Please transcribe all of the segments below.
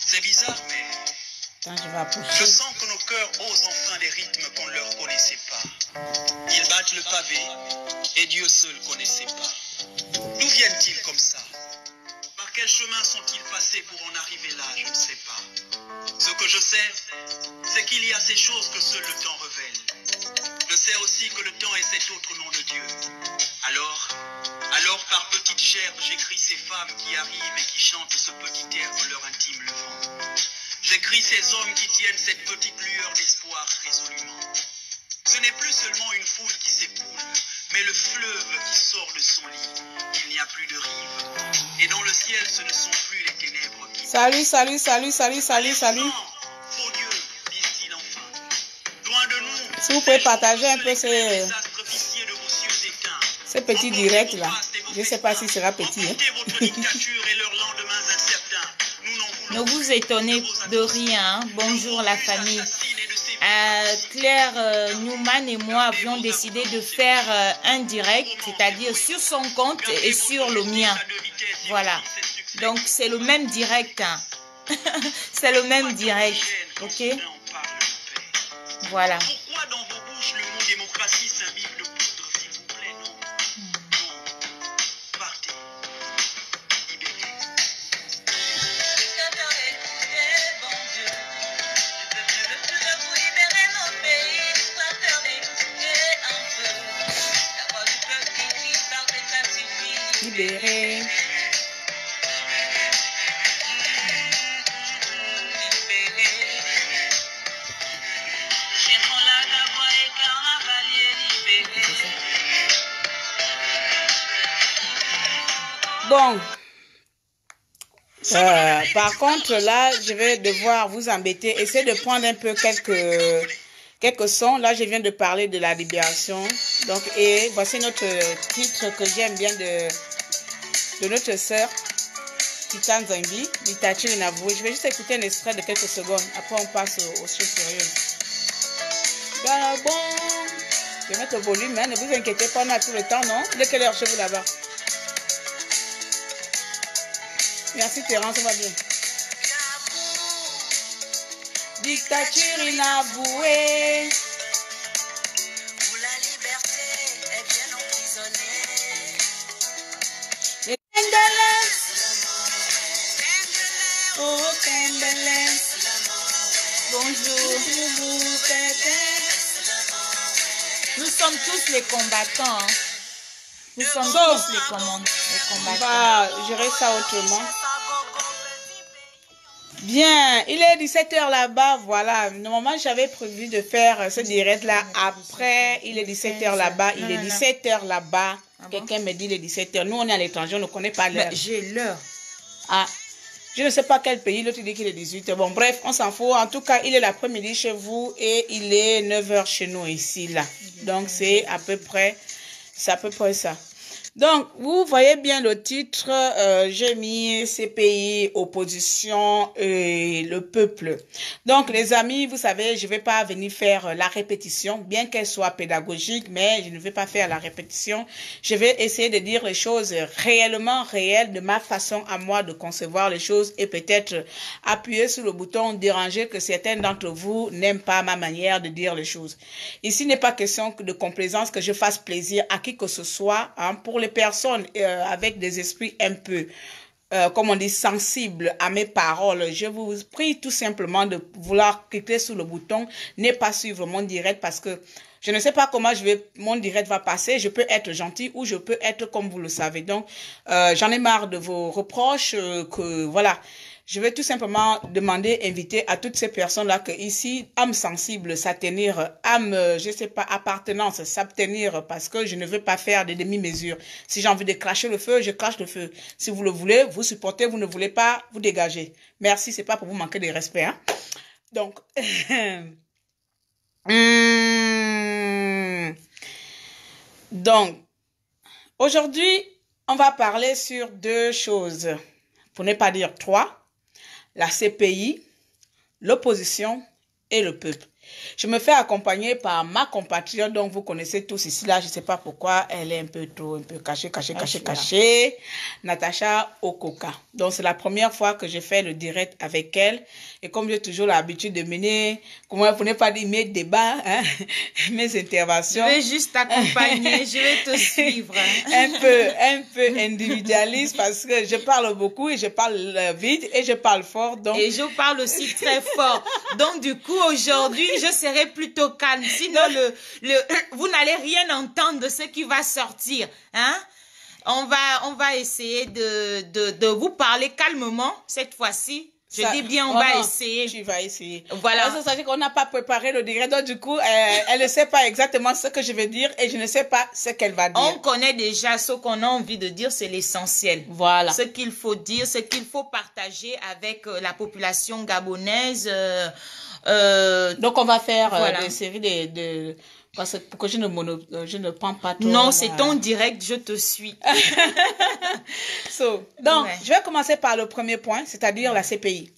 C'est bizarre, mais je sens que nos cœurs osent enfin des rythmes qu'on ne leur connaissait pas. Ils battent le pavé et Dieu seul connaissait pas. D'où viennent-ils comme ça? Par quel chemin sont-ils passés pour en arriver là? Je ne sais pas. Ce que je sais, c'est qu'il y a ces choses que seul le temps révèle. Je sais aussi que le temps est cet autre nom de Dieu. Alors par petites gerbes, j'écris ces femmes qui arrivent et qui chantent ce petit air de leur intime levant. J'écris ces hommes qui tiennent cette petite lueur d'espoir résolument. Ce n'est plus seulement une foule qui s'époule, mais le fleuve qui sort de son lit. Il n'y a plus de rive. Et dans le ciel, ce ne sont plus les ténèbres qui... Salut. Faux Dieu, disent-ils enfin. Loin de nous, Si vous pouvez partager un peu ces désastres viciés de vos cieux éteints. petits directs là. Je ne sais pas si sera petit. Emportez votre dictature et leurs lendemains incertains. Nous n'en voulons Ne vous étonnez de rien. Bonjour la famille. Claire Newman et moi avions décidé de faire un direct, c'est-à-dire sur son compte et sur le mien. Voilà. Donc c'est le même direct. Hein. C'est le même direct. Ok? Voilà. Pourquoi dans vos bouches le mot démocratie s'imbibe de poudre, s'il vous plaît? Non. Non. Partez. Libérez. Libéré. Bon. Par contre, là, je vais devoir vous embêter. Essayez de prendre un peu quelques sons. Là, je viens de parler de la libération. Donc, et voici notre titre que j'aime bien de notre sœur, Titan Zambi, Itachi Inavoué. Je vais juste écouter un extrait de quelques secondes. Après, on passe aux choses sérieuses. Bon, je vais mettre au volume, hein. Ne vous inquiétez pas, on a tout le temps, non? Il est quelle heure chez vous là-bas? Merci Terence, ça va bien. Dictature inavouée. Où la liberté est bien emprisonnée. Les Tendele. Oh, Tendele. Bonjour. Nous sommes tous les combattants. Hein. Nous sommes tous les combattants. On va gérer ça autrement. Bien, il est 17h là-bas, voilà. Normalement, j'avais prévu de faire ce direct-là après. Il est 17h là-bas, il est 17h là-bas. Quelqu'un me dit il est 17h. Nous, on est à l'étranger, on ne connaît pas l'heure. J'ai l'heure. Ah, je ne sais pas quel pays, l'autre dit qu'il est 18h. Bon, bref, on s'en fout. En tout cas, il est l'après-midi chez vous et il est 9h chez nous ici, là. Donc, c'est à peu près ça. Donc, vous voyez bien le titre, j'ai mis CPI, opposition et le peuple. Donc, les amis, vous savez, je ne vais pas venir faire la répétition, bien qu'elle soit pédagogique, mais je ne vais pas faire la répétition. Je vais essayer de dire les choses réellement réelles, de ma façon à moi de concevoir les choses et peut-être appuyer sur le bouton déranger que certains d'entre vous n'aiment pas ma manière de dire les choses. Ici, il n'est pas question de complaisance, que je fasse plaisir à qui que ce soit, hein, pour les personnes avec des esprits un peu, comme on dit, sensibles à mes paroles. Je vous prie tout simplement de vouloir cliquer sur le bouton, ne pas suivre mon direct parce que je ne sais pas comment mon direct va passer. Je peux être gentil ou je peux être comme vous le savez. Donc, j'en ai marre de vos reproches voilà. Je vais tout simplement demander, inviter à toutes ces personnes-là que ici, âme sensible, s'abstenir, âme, je sais pas, appartenance, s'abstenir parce que je ne veux pas faire des demi-mesures. Si j'ai envie de cracher le feu, je crache le feu. Si vous le voulez, vous supportez, vous ne voulez pas, vous dégagez. Merci, c'est pas pour vous manquer de respect, hein. Donc, donc, aujourd'hui, on va parler sur deux choses, pour ne pas dire trois. La CPI, l'opposition et le peuple. Je me fais accompagner par ma compatriote, donc vous connaissez tous ici, là, je ne sais pas pourquoi, elle est un peu cachée, Natacha Okoka. Donc, c'est la première fois que je fais le direct avec elle. Et comme j'ai toujours l'habitude de mener, comment vous n'avez pas dit mes débats, hein, mes interventions. Je vais juste t'accompagner, je vais te suivre. un peu individualiste parce que je parle beaucoup et je parle vite et je parle fort. Donc... Et je parle aussi très fort. Donc, du coup, aujourd'hui, je serai plutôt calme. Sinon, vous n'allez rien entendre de ce qui va sortir. Hein? On va essayer de vous parler calmement cette fois-ci. Je dis bien, on va essayer. Tu vas essayer. Voilà. Ça veut dire qu'on n'a pas préparé le direct. Donc, du coup, elle ne sait pas exactement ce que je vais dire et je ne sais pas ce qu'elle va dire. On connaît déjà ce qu'on a envie de dire, c'est l'essentiel. Voilà. Ce qu'il faut dire, ce qu'il faut partager avec la population gabonaise. Donc, on va faire des séries de parce que je ne prends pas trop. Non, c'est ton direct, je te suis. Donc, je vais commencer par le premier point, c'est-à-dire la CPI.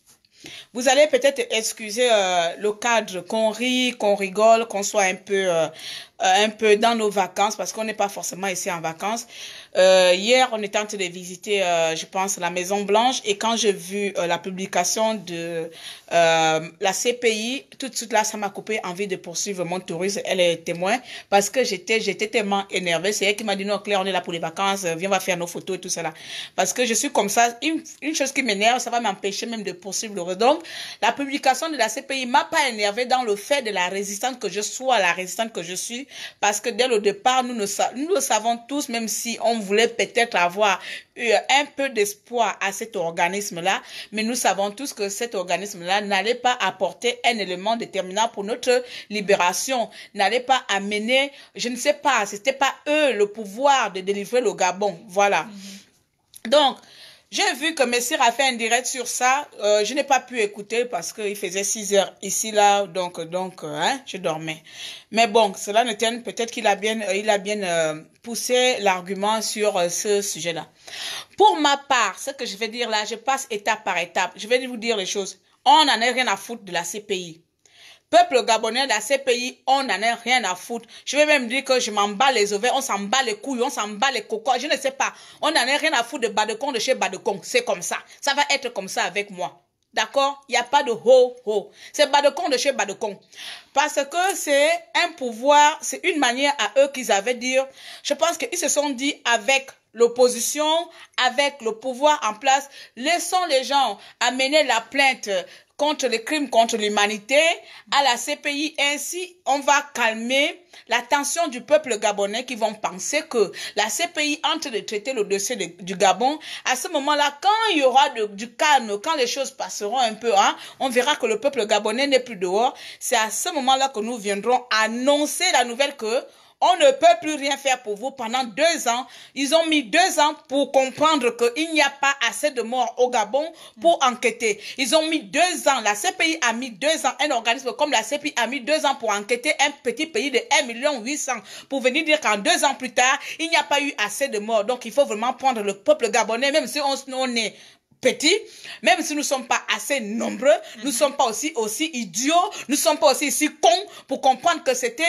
Vous allez peut-être excuser le cadre, qu'on rit, qu'on rigole, qu'on soit un peu dans nos vacances, parce qu'on n'est pas forcément ici en vacances. Hier, on était en train de visiter, je pense, la Maison Blanche, et quand j'ai vu la publication de la CPI, tout de suite là, ça m'a coupé envie de poursuivre mon tourisme. Elle est témoin, parce que j'étais tellement énervée. C'est elle qui m'a dit, non, Claire, on est là pour les vacances, viens, on va faire nos photos et tout cela. Parce que je suis comme ça, une chose qui m'énerve, ça va m'empêcher même de poursuivre le reste. Donc, la publication de la CPI m'a pas énervée dans le fait de la résistante que je sois, la résistante que je suis, parce que dès le départ, nous le savons tous, même si on voulait peut-être avoir eu un peu d'espoir à cet organisme-là, mais nous savons tous que cet organisme-là n'allait pas apporter un élément déterminant pour notre libération, n'allait pas amener, je ne sais pas, c'était pas eux le pouvoir de délivrer le Gabon, voilà. Donc, j'ai vu que Messire a fait un direct sur ça. Je n'ai pas pu écouter parce qu'il faisait 6 heures ici, là. Donc, je dormais. Mais bon, cela ne tient, peut-être qu'il a bien, poussé l'argument sur ce sujet-là. Pour ma part, ce que je vais dire là, je passe étape par étape. Je vais vous dire les choses. On n'en a rien à foutre de la CPI. Peuple gabonais, la CPI, on n'en a rien à foutre. Je vais même dire que je m'en bats les ovaires, on s'en bat les couilles, on s'en bat les cocos. Je ne sais pas. On n'en a rien à foutre de Badekong, de chez Badekong. C'est comme ça. Ça va être comme ça avec moi. D'accord? Il n'y a pas de ho-ho. C'est Badekong de chez Badekong. Parce que c'est un pouvoir, c'est une manière à eux qu'ils avaient dire. Je pense qu'ils se sont dit avec l'opposition, avec le pouvoir en place, laissons les gens amener la plainte contre les crimes contre l'humanité à la CPI. Ainsi, on va calmer la tension du peuple gabonais qui vont penser que la CPI en train de traiter le dossier du Gabon. À ce moment-là, quand il y aura du calme, quand les choses passeront un peu, hein, on verra que le peuple gabonais n'est plus dehors. C'est à ce moment-là que nous viendrons annoncer la nouvelle que on ne peut plus rien faire pour vous pendant 2 ans. Ils ont mis 2 ans pour comprendre qu'il n'y a pas assez de morts au Gabon pour enquêter. Ils ont mis 2 ans. La CPI a mis 2 ans. Un organisme comme la CPI a mis 2 ans pour enquêter un petit pays de 1 800 000 pour venir dire qu'en 2 ans plus tard, il n'y a pas eu assez de morts. Donc, il faut vraiment prendre le peuple gabonais, même si on est petit, même si nous ne sommes pas assez nombreux, nous ne sommes pas aussi idiots, nous ne sommes pas aussi cons pour comprendre que c'était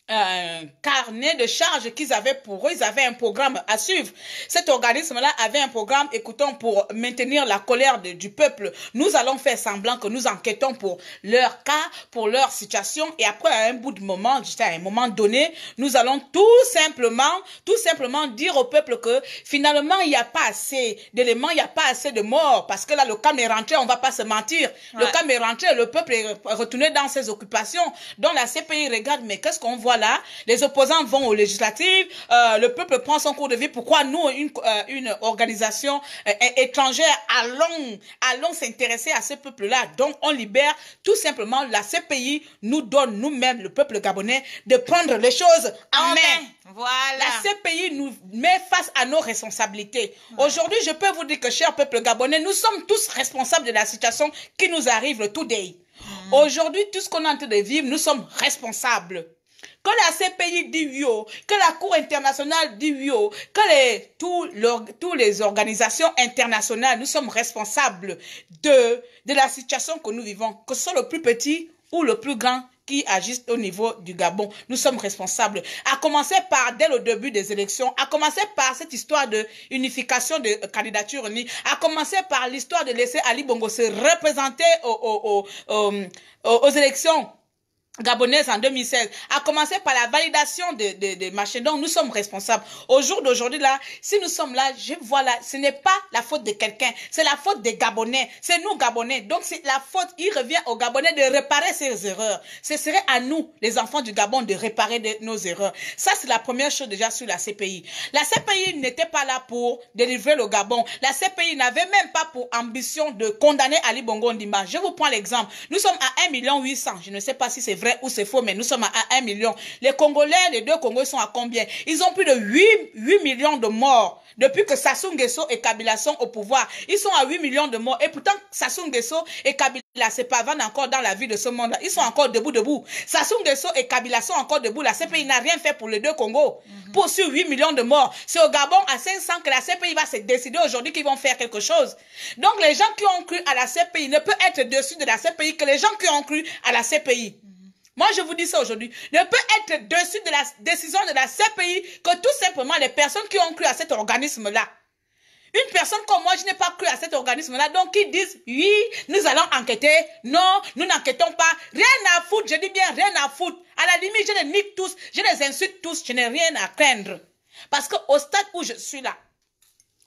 un carnet de charges qu'ils avaient pour eux. Ils avaient un programme à suivre. Cet organisme-là avait un programme, écoutons, pour maintenir la colère du peuple. Nous allons faire semblant que nous enquêtons pour leur cas, pour leur situation, et après, à un bout de moment, juste à un moment donné, nous allons tout simplement dire au peuple que finalement, il n'y a pas assez d'éléments, il n'y a pas assez de morts, parce que là, le calme est rentré, on ne va pas se mentir. Ouais. Le calme est rentré, le peuple est retourné dans ses occupations. Donc la CPI regarde, mais qu'est-ce qu'on voit là? Les opposants vont aux législatives, le peuple prend son cours de vie. Pourquoi nous, une organisation étrangère, allons s'intéresser à ce peuple-là? Donc on libère tout simplement. La CPI nous donne nous-mêmes, le peuple gabonais, de prendre les choses en main. Voilà. La CPI nous met face à nos responsabilités. Ouais. Aujourd'hui, je peux vous dire que, cher peuple gabonais, nous sommes tous responsables de la situation qui nous arrive le today. Aujourd'hui, tout ce qu'on est en train de vivre, nous sommes responsables. que la CPI dit oui, que la Cour internationale dit oui, que tous les organisations internationales, nous sommes responsables de la situation que nous vivons, que ce soit le plus petit ou le plus grand qui agissent au niveau du Gabon. Nous sommes responsables. À commencer par, dès le début des élections, à commencer par cette histoire de unification de candidatures unies, à commencer par l'histoire de laisser Ali Bongo se représenter aux élections gabonaise en 2016, a commencé par la validation des machines. Donc, nous sommes responsables. Au jour d'aujourd'hui, là, si nous sommes là, je vois là, ce n'est pas la faute de quelqu'un, c'est la faute des Gabonais. C'est nous, Gabonais. Donc, c'est la faute, il revient aux Gabonais de réparer ces erreurs. Ce serait à nous, les enfants du Gabon, de réparer nos erreurs. Ça, c'est la première chose déjà sur la CPI. La CPI n'était pas là pour délivrer le Gabon. La CPI n'avait même pas pour ambition de condamner Ali Bongo Ondimba. Je vous prends l'exemple. Nous sommes à 1 800 000. Je ne sais pas si c'est vrai ou c'est faux, mais nous sommes à 1 million. Les Congolais, les deux Congolais sont à combien? Ils ont plus de 8 millions de morts depuis que Sassou Nguesso et Kabila sont au pouvoir. Ils sont à 8 millions de morts. Et pourtant, Sassou Nguesso et Kabila se pavane encore dans la vie de ce monde-là. Ils sont encore debout. Sassou Nguesso et Kabila sont encore debout. La CPI n'a rien fait pour les deux Congos. Pour sur 8 millions de morts. C'est au Gabon à 500 que la CPI va se décider aujourd'hui qu'ils vont faire quelque chose. Donc, les gens qui ont cru à la CPI ne peuvent être dessus de la CPI que les gens qui ont cru à la CPI. Moi, je vous dis ça aujourd'hui. Ne peut être dessus de la décision de la CPI que tout simplement les personnes qui ont cru à cet organisme-là. Une personne comme moi, je n'ai pas cru à cet organisme-là. Donc, ils disent, oui, nous allons enquêter. Non, nous n'enquêtons pas. Rien à foutre. Je dis bien rien à foutre. À la limite, je les nique tous. Je les insulte tous. Je n'ai rien à craindre. Parce qu'au stade où je suis là,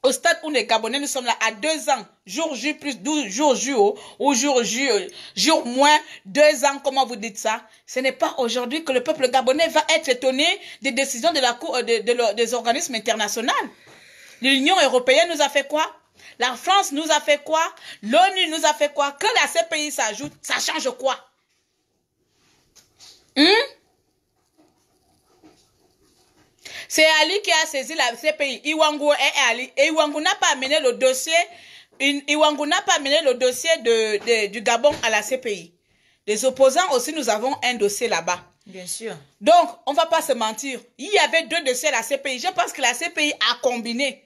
au stade où les Gabonais, nous sommes là à 2 ans, jour J plus 12 jours J ou jour J, jour moins 2 ans, comment vous dites ça? Ce n'est pas aujourd'hui que le peuple gabonais va être étonné des décisions de la Cour, des organismes internationaux. L'Union européenne nous a fait quoi? La France nous a fait quoi? L'ONU nous a fait quoi? Que la CPI s'ajoute, ça change quoi? C'est Ali qui a saisi la CPI. Iwangu et Ali. Et Iwangu n'a pas amené le dossier. Iwangu n'a pas amené le dossier du Gabon à la CPI. Les opposants aussi, nous avons un dossier là-bas. Bien sûr. Donc, on ne va pas se mentir. Il y avait 2 dossiers à la CPI. Je pense que la CPI a combiné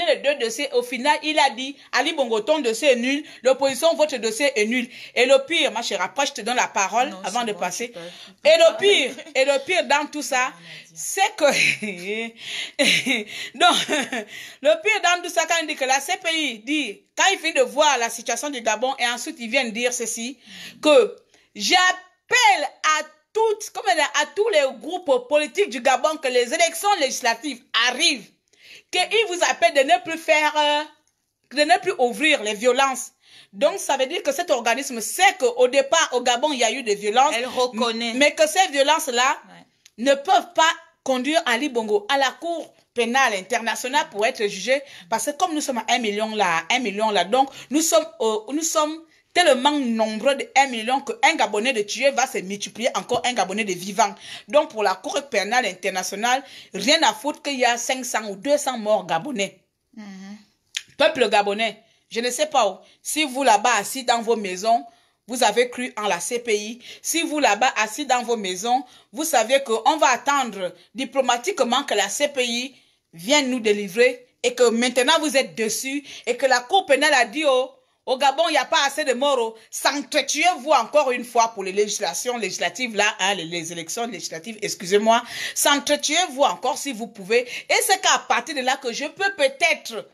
les 2 dossiers. Au final, il a dit, Ali Bongo, ton dossier est nul. L'opposition, votre dossier est nul. Et le pire, ma chère, après, je te donne la parole avant de passer. Et le pire dans tout ça, c'est que, donc, le pire dans tout ça, quand il dit que la CPI dit, quand il finit de voir la situation du Gabon, et ensuite il vient dire ceci, que j'appelle à tous les groupes politiques du Gabon que les élections législatives arrivent, qu'il vous appelle de ne plus ouvrir les violences. Donc, ça veut dire que cet organisme sait qu'au départ, au Gabon, il y a eu des violences. Elle reconnaît. Mais que ces violences-là ne peuvent pas conduire Ali Bongo à la Cour pénale internationale pour être jugé. Parce que comme nous sommes à 1 million là, donc nous sommes tellement nombreux de 1 million qu'un Gabonais de tué va se multiplier encore un Gabonais de vivant. Donc, pour la Cour pénale internationale, rien à foutre qu'il y a 500 ou 200 morts Gabonais. Peuple Gabonais, je ne sais pas où. Si vous là-bas assis dans vos maisons, vous avez cru en la CPI. Si vous là-bas assis dans vos maisons, vous savez qu'on va attendre diplomatiquement que la CPI vienne nous délivrer et que maintenant vous êtes dessus et que la Cour pénale a dit au Gabon, il n'y a pas assez de morts. S'entretuez-vous encore une fois pour les législations législatives, là, hein, les élections législatives, excusez-moi. S'entretuez-vous encore si vous pouvez. Et c'est qu'à partir de là que je peux peut-être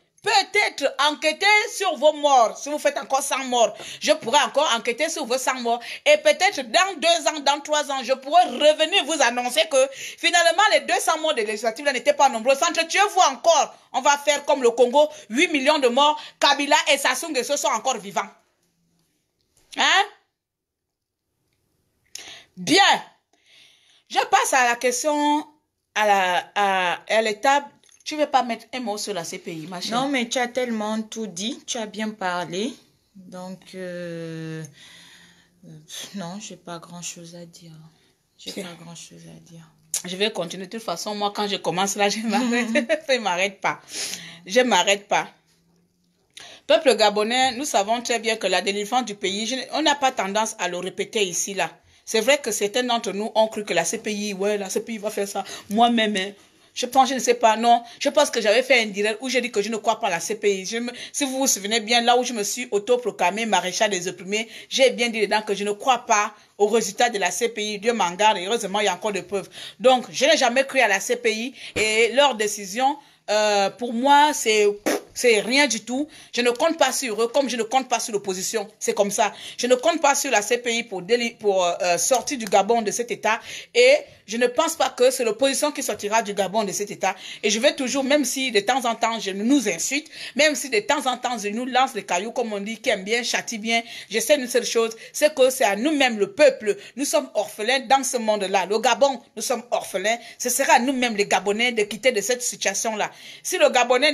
enquêter sur vos morts. Si vous faites encore 100 morts, je pourrais encore enquêter sur vos 100 morts. Et peut-être dans 2 ans, dans 3 ans, je pourrais revenir vous annoncer que finalement, les 200 morts des législatives là n'étaient pas nombreux. S'entretuez-vous encore. On va faire comme le Congo, 8 millions de morts. Kabila et Sassou Nguesso sont encore vivants. Hein? Bien. Je passe à la question, à l'étape. Tu ne veux pas mettre un mot sur la CPI, ma chérie? Non, mais tu as tellement tout dit, tu as bien parlé. Donc, non, je n'ai pas grand-chose à dire. Je vais continuer. De toute façon, moi, quand je commence là, je m'arrête. Je ne m'arrête pas. Je ne m'arrête pas. Peuple gabonais, nous savons très bien que la délivrance du pays, on n'a pas tendance à le répéter ici, là. C'est vrai que certains d'entre nous ont cru que la CPI, ouais, la CPI va faire ça. Moi-même, hein, je pense, je ne sais pas, non. Je pense que j'avais fait un direct où j'ai dit que je ne crois pas à la CPI. Si vous vous souvenez bien, là où je me suis autoproclamé maréchal des opprimés, j'ai bien dit dedans que je ne crois pas au résultat de la CPI. Dieu m'en garde, et heureusement, il y a encore des preuves. Donc, je n'ai jamais cru à la CPI et leur décision, pour moi, c'est rien du tout. Je ne compte pas sur eux comme je ne compte pas sur l'opposition. C'est comme ça. Je ne compte pas sur la CPI pour sortir du Gabon de cet état. Et je ne pense pas que c'est l'opposition qui sortira du Gabon de cet état. Et je vais toujours, même si de temps en temps je nous insulte, même si de temps en temps je nous lance les cailloux, comme on dit, qui aime bien, châtie bien, je sais une seule chose, c'est que c'est à nous-mêmes, le peuple. Nous sommes orphelins dans ce monde-là. Le Gabon, nous sommes orphelins. Ce sera à nous-mêmes, les Gabonais, de quitter de cette situation-là. Si le Gabonais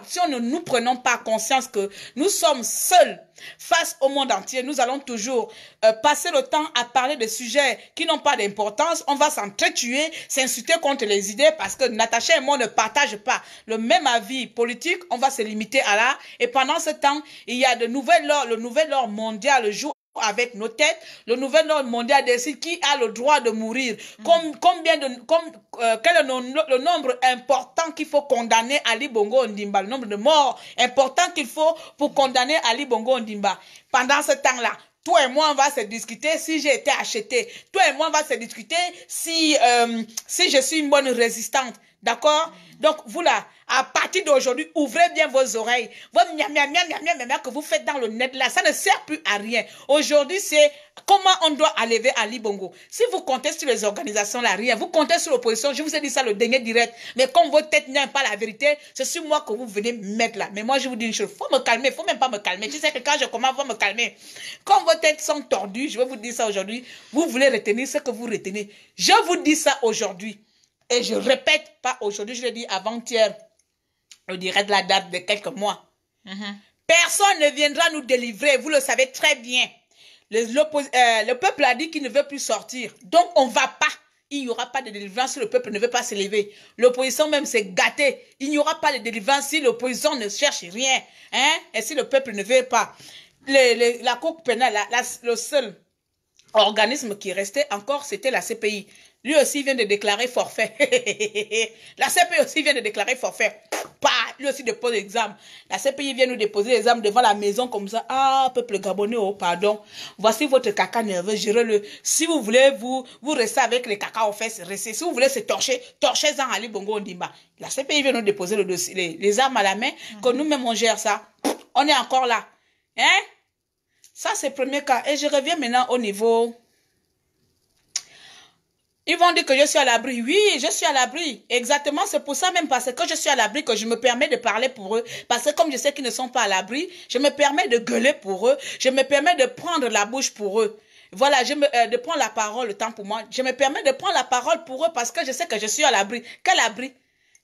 si nous prenons pas conscience que nous sommes seuls face au monde entier, nous allons toujours passer le temps à parler de sujets qui n'ont pas d'importance. On va s'entretuer, s'insulter contre les idées parce que Natacha et moi ne partagent pas le même avis politique. On va se limiter à là. Et pendant ce temps, il y a le nouvel ordre mondial joue avec nos têtes. Le nouvel ordre mondial décide qui a le droit de mourir. Quel est le nombre important qu'il faut condamner Ali Bongo Ondimba, le nombre de morts important qu'il faut pour condamner Ali Bongo Ondimba. Pendant ce temps-là, toi et moi, on va se discuter si j'ai été acheté. Toi et moi, on va se discuter si je suis une bonne résistante. D'accord? Donc, vous là, à partir d'aujourd'hui, ouvrez bien vos oreilles. Votre miam que vous faites dans le net là, ça ne sert plus à rien. Aujourd'hui, c'est comment on doit enlever Ali Bongo. Si vous comptez sur les organisations là, rien. Vous comptez sur l'opposition, je vous ai dit ça le dernier direct. Mais comme votre tête n'aime pas la vérité, c'est sur moi que vous venez mettre là. Mais moi, je vous dis une chose, faut me calmer, faut même pas me calmer. Tu sais que quand je commence, faut me calmer. Comme vos têtes sont tordues, je vais vous dire ça aujourd'hui, vous voulez retenir ce que vous retenez. Je vous dis ça aujourd'hui. Et je répète, pas aujourd'hui, je le dis avant-hier, je dirais de la date de quelques mois. Personne ne viendra nous délivrer, vous le savez très bien. Le peuple a dit qu'il ne veut plus sortir. Donc on ne va pas. Il n'y aura pas de délivrance si le peuple ne veut pas se lever. L'opposition même s'est gâtée. Il n'y aura pas de délivrance si l'opposition ne cherche rien. Hein? Et si le peuple ne veut pas. La Cour pénale, le seul organisme qui restait encore, c'était la CPI. Lui aussi vient de déclarer forfait. La CPI aussi vient de déclarer forfait. Lui aussi dépose l'examen. La CPI vient nous déposer l'examen devant la maison comme ça. Ah, peuple gabonais, oh pardon. Voici votre caca nerveux, gérez-le. Si vous voulez, vous restez avec les caca aux fesses, restez. Si vous voulez se torcher, torchez-en Ali Bongo Ondimba. La CPI vient nous déposer le dossier, les armes à la main, que nous-mêmes on gère ça. On est encore là. Hein? Ça, c'est le premier cas. Et je reviens maintenant au niveau... Ils vont dire que je suis à l'abri. Oui, je suis à l'abri. Exactement, c'est pour ça même parce que je suis à l'abri que je me permets de parler pour eux. Parce que comme je sais qu'ils ne sont pas à l'abri, je me permets de gueuler pour eux. Je me permets de prendre la bouche pour eux. Voilà, de prendre la parole, le temps pour moi. Je me permets de prendre la parole pour eux parce que je sais que je suis à l'abri. Quel abri?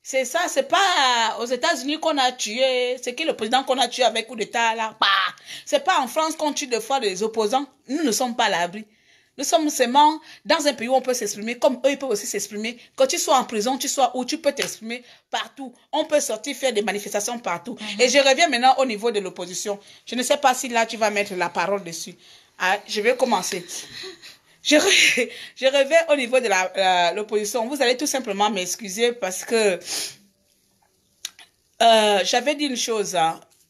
C'est ça, c'est pas aux États-Unis qu'on a tué. C'est qui le président qu'on a tué avec coup d'État là? C'est pas en France qu'on tue des fois des opposants. Nous ne sommes pas à l'abri. Nous sommes seulement dans un pays où on peut s'exprimer, comme eux, ils peuvent aussi s'exprimer. Quand tu sois en prison, tu sois où tu peux t'exprimer partout. On peut sortir faire des manifestations partout. Et je reviens maintenant au niveau de l'opposition. Je ne sais pas si là, tu vas mettre la parole dessus. Je vais commencer. Je reviens au niveau de l'opposition. Vous allez tout simplement m'excuser parce que j'avais dit une chose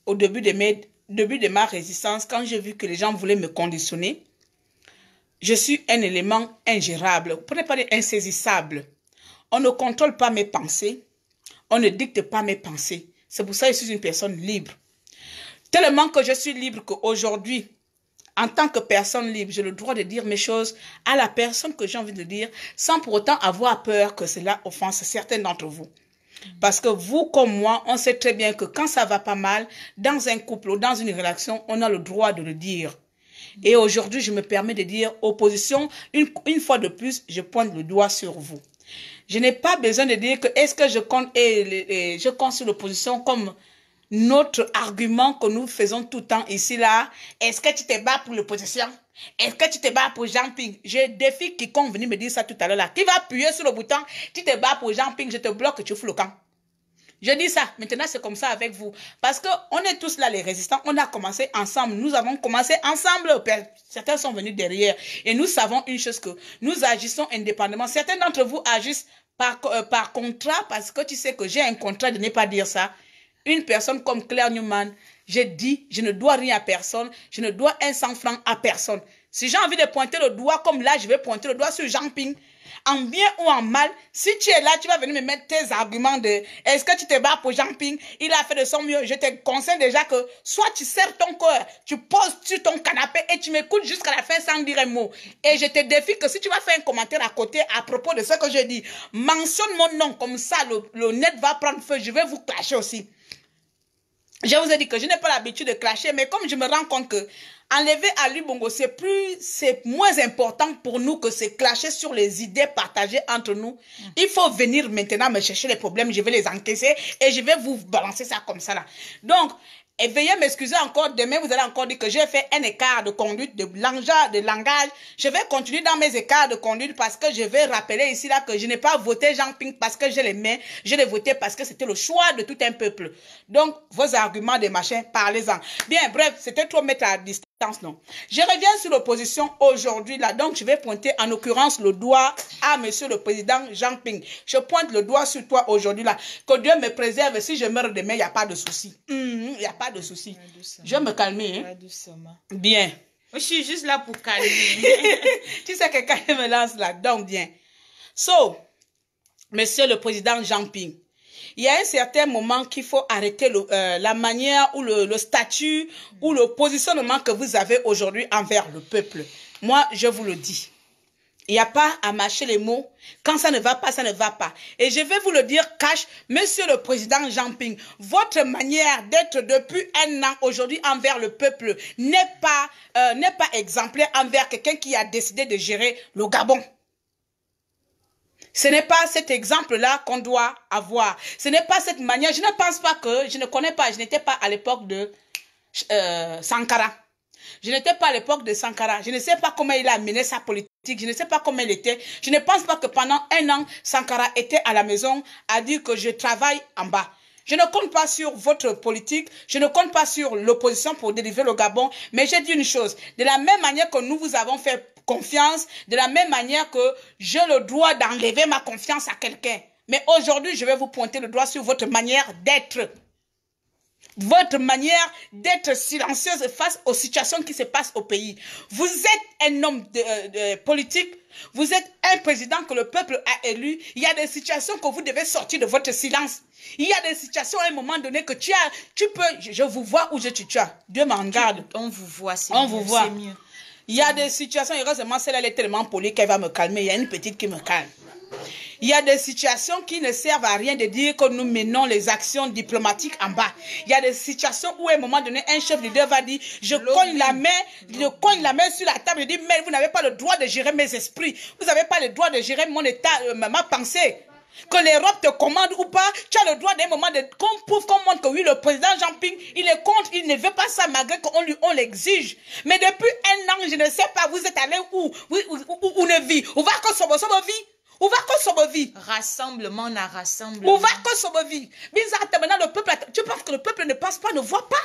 au début de ma résistance, quand j'ai vu que les gens voulaient me conditionner. Je suis un élément ingérable, pour ne pas dire insaisissable. On ne contrôle pas mes pensées. On ne dicte pas mes pensées. C'est pour ça que je suis une personne libre. Tellement que je suis libre qu'aujourd'hui, en tant que personne libre, j'ai le droit de dire mes choses à la personne que j'ai envie de dire, sans pour autant avoir peur que cela offense certains d'entre vous. Parce que vous comme moi, on sait très bien que quand ça va pas mal, dans un couple ou dans une relation, on a le droit de le dire. Et aujourd'hui, je me permets de dire opposition, une fois de plus, je pointe le doigt sur vous. Je n'ai pas besoin de dire que est-ce que je compte sur l'opposition comme notre argument que nous faisons tout le temps ici là. Est-ce que tu te bats pour l'opposition? Est-ce que tu te bats pour Jean Ping? Je défie quiconque venir me dire ça tout à l'heure là. Qui va appuyer sur le bouton? Tu te bats pour Jean Ping, je te bloque, tu fous le camp. Je dis ça. Maintenant, c'est comme ça avec vous. Parce qu'on est tous là, les résistants. On a commencé ensemble. Nous avons commencé ensemble. Certains sont venus derrière. Et nous savons une chose que nous agissons indépendamment. Certains d'entre vous agissent par contrat parce que tu sais que j'ai un contrat de ne pas dire ça. Une personne comme Claire Newman, j'ai dit, je ne dois rien à personne. Je ne dois un 100 francs à personne. Si j'ai envie de pointer le doigt, comme là, je vais pointer le doigt sur Jean Ping. En bien ou en mal, si tu es là, tu vas venir me mettre tes arguments de est-ce que tu te bats pour Jean Ping? Il a fait de son mieux. Je te conseille déjà que soit tu serres ton cœur, tu poses sur ton canapé et tu m'écoutes jusqu'à la fin sans dire un mot. Et je te défie que si tu vas faire un commentaire à côté à propos de ce que je dis, mentionne mon nom, comme ça le net va prendre feu. Je vais vous clasher aussi. Je vous ai dit que je n'ai pas l'habitude de clasher, mais comme je me rends compte que enlever Ali Bongo, c'est moins important pour nous que c'est clasher sur les idées partagées entre nous. Il faut venir maintenant me chercher les problèmes, je vais les encaisser et je vais vous balancer ça comme ça là. Donc, et veuillez m'excuser encore, demain vous allez encore dire que j'ai fait un écart de conduite, de langage. Je vais continuer dans mes écarts de conduite parce que je vais rappeler ici là que je n'ai pas voté Jean Ping parce que je l'aimais. Je l'ai voté parce que c'était le choix de tout un peuple. Donc, vos arguments des machins, parlez-en. Bien, bref, c'était trop mettre à distance. Non. Je reviens sur l'opposition aujourd'hui là, donc je vais pointer en l'occurrence le doigt à monsieur le président Jean Ping. Je pointe le doigt sur toi aujourd'hui là, que Dieu me préserve, si je meurs demain, il n'y a pas de souci. Il n'y a pas de souci. Je vais me calmer. Hein? Bien. Je suis juste là pour calmer. Tu sais que quand je me lance là, donc bien. So, monsieur le président Jean Ping, il y a un certain moment qu'il faut arrêter la manière ou le statut ou le positionnement que vous avez aujourd'hui envers le peuple. Moi, je vous le dis. Il n'y a pas à mâcher les mots. Quand ça ne va pas, ça ne va pas. Et je vais vous le dire cash, monsieur le président Jean Ping, votre manière d'être depuis un an aujourd'hui envers le peuple n'est pas exemplaire envers quelqu'un qui a décidé de gérer le Gabon. Ce n'est pas cet exemple-là qu'on doit avoir. Ce n'est pas cette manière. Je ne pense pas que, je ne connais pas, je n'étais pas à l'époque de Sankara. Je n'étais pas à l'époque de Sankara. Je ne sais pas comment il a mené sa politique. Je ne sais pas comment il était. Je ne pense pas que pendant un an, Sankara était à la maison à dire que je travaille en bas. Je ne compte pas sur votre politique, je ne compte pas sur l'opposition pour délivrer le Gabon, mais j'ai dit une chose, de la même manière que nous vous avons fait confiance, de la même manière que j'ai le droit d'enlever ma confiance à quelqu'un. Mais aujourd'hui, je vais vous pointer le doigt sur votre manière d'être. Votre manière d'être silencieuse face aux situations qui se passent au pays. Vous êtes un homme politique, vous êtes un président que le peuple a élu. Il y a des situations que vous devez sortir de votre silence. Il y a des situations à un moment donné que tu peux, je vous vois où je te tue. Dieu m'en garde. On vous voit, c'est mieux. Vous voit. Mieux. Il y a des situations, heureusement celle-là elle est tellement polie qu'elle va me calmer. Il y a une petite qui me calme. Il y a des situations qui ne servent à rien de dire que nous menons les actions diplomatiques en bas. Il y a des situations où à un moment donné, un chef leader va dire, je cogne la main sur la table, je dis, mais vous n'avez pas le droit de gérer mes esprits. Vous n'avez pas le droit de gérer mon état, ma pensée. Que l'Europe te commande ou pas, tu as le droit d'un moment qu'on prouve, qu'on montre que oui, le président Jean Ping, il est contre, il ne veut pas ça malgré qu'on l'exige. Mais depuis un an, je ne sais pas, vous êtes allé où ne vit. Où va qu'on se vie? Où va qu'on se vie? Rassemblement, on a rassemblement. Où va qu'on se vie? Bizarre, maintenant le peuple, tu penses que le peuple ne pense pas, ne voit pas.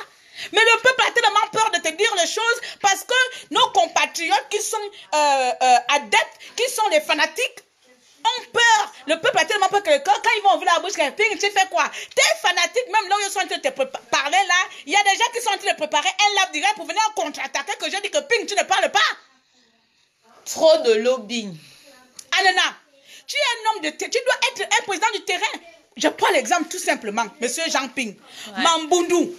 Mais le peuple a tellement peur de te dire les choses parce que nos compatriotes qui sont adeptes, qui sont les fanatiques, ont peur. Le peuple a tellement peur que quand ils vont ouvrir la bouche, tu fais quoi? T'es fanatique, même là où ils sont en train de te parler là, il y a des gens qui sont en train de préparer un lab direct pour venir contre-attaquer que je dis que Ping, tu ne parles pas. Trop de lobbying. Anana, tu es un homme de terrain, tu dois être un président du terrain. Je prends l'exemple tout simplement, monsieur Jean Ping. Ouais. Mambundu.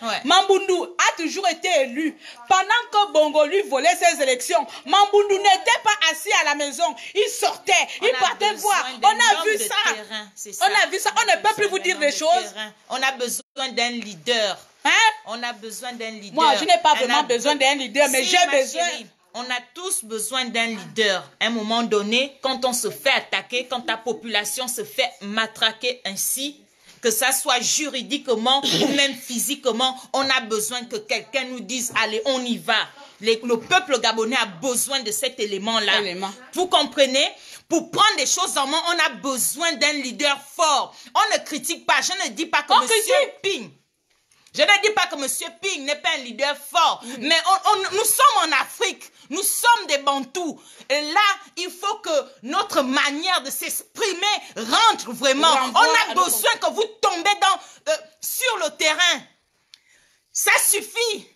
Ouais. Mambundu a toujours été élu. Pendant que Bongo lui volait ses élections, Mambundu n'était pas assis à la maison. Il sortait, il partait voir. On a vu ça. On a vu ça. On ne peut plus vous dire des choses. On a besoin d'un leader. Hein? On a besoin d'un leader. Moi, je n'ai pas vraiment besoin d'un leader, mais j'ai besoin... On a tous besoin d'un leader. À un moment donné, quand on se fait attaquer, quand ta population se fait matraquer ainsi, que ça soit juridiquement ou même physiquement, on a besoin que quelqu'un nous dise, allez, on y va. Le peuple gabonais a besoin de cet élément-là. Vous comprenez? Pour prendre des choses en main, on a besoin d'un leader fort. On ne critique pas. Je ne dis pas que M. Ping... Je ne dis pas que M. Ping n'est pas un leader fort, mais nous sommes en Afrique, nous sommes des Bantous. Et là, il faut que notre manière de s'exprimer rentre vraiment. On a besoin que vous tombez sur le terrain. Ça suffit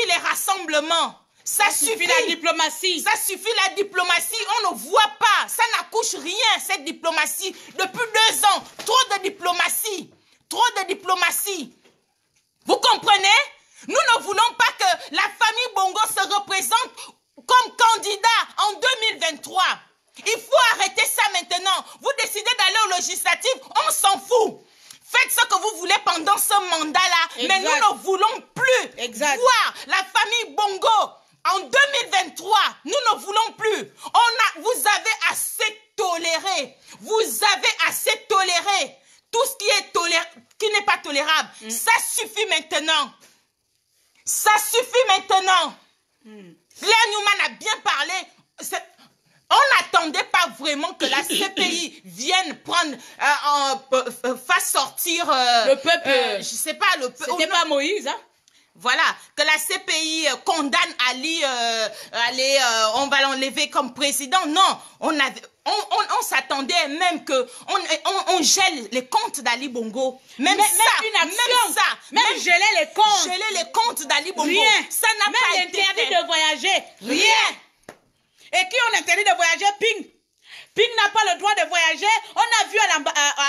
les rassemblements. Ça suffit la diplomatie. Ça suffit la diplomatie. On ne voit pas. Ça n'accouche rien, cette diplomatie. Depuis 2 ans, trop de diplomatie. Trop de diplomatie. Vous comprenez? Nous ne voulons pas que la famille Bongo se représente comme candidat en 2023. Il faut arrêter ça maintenant. Vous décidez d'aller au législatif, on s'en fout. Faites ce que vous voulez pendant ce mandat-là. Mais nous ne voulons plus voir la famille Bongo en 2023. Nous ne voulons plus. Vous avez assez toléré. Vous avez assez toléré. Tout ce qui n'est pas tolérable. Ça suffit maintenant. Ça suffit maintenant. Claire Newman a bien parlé. On n'attendait pas vraiment que la CPI vienne prendre, fasse sortir le peuple. Je sais pas, le peuple. C'était pas Moïse, hein? Voilà, que la CPI condamne Ali, on va l'enlever comme président. Non, on s'attendait même que on gèle les comptes d'Ali Bongo. Même geler les comptes. Geler les comptes d'Ali Bongo. Rien. Ça n'a pas été interdit fait. de voyager. Rien. Et qui on interdit de voyager? Ping. Ping n'a pas le droit de voyager. On a vu à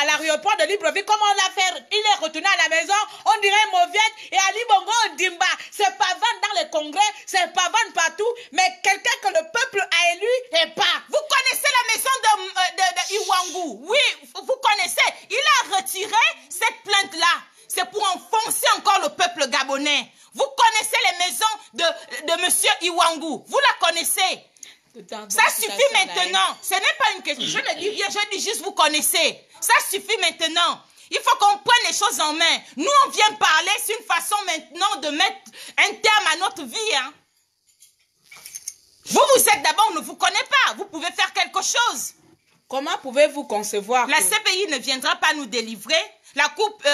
l'aéroport de Libreville comment on l'a fait. Il est retourné à la maison. On dirait Mauviette. Et Ali Bongo Dimba. C'est pavane dans les congrès. C'est pavane partout. Mais quelqu'un que le peuple a élu est pas. Vous connaissez la maison de Iwangu? Oui, vous connaissez. Il a retiré cette plainte-là. C'est pour enfoncer encore le peuple gabonais. Vous connaissez les maisons de monsieur Iwangu. Vous la connaissez. Ça suffit maintenant. Ce n'est pas une question. Je ne dis rien, je dis juste vous connaissez. Ça suffit maintenant. Il faut qu'on prenne les choses en main. Nous, on vient parler, c'est une façon maintenant de mettre un terme à notre vie. Hein. Vous êtes d'abord, on ne vous connaît pas. Vous pouvez faire quelque chose. Comment pouvez-vous concevoir La CPI ne viendra pas nous délivrer. La coupe...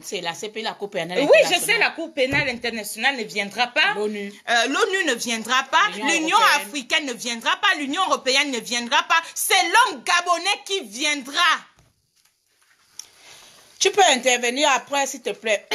C'est la CPI, la Cour pénale internationale. Oui, je sais, la Cour pénale internationale ne viendra pas. L'ONU. L'ONU ne viendra pas. L'Union africaine ne viendra pas. L'Union européenne ne viendra pas. C'est l'homme gabonais qui viendra. Tu peux intervenir après, s'il te plaît.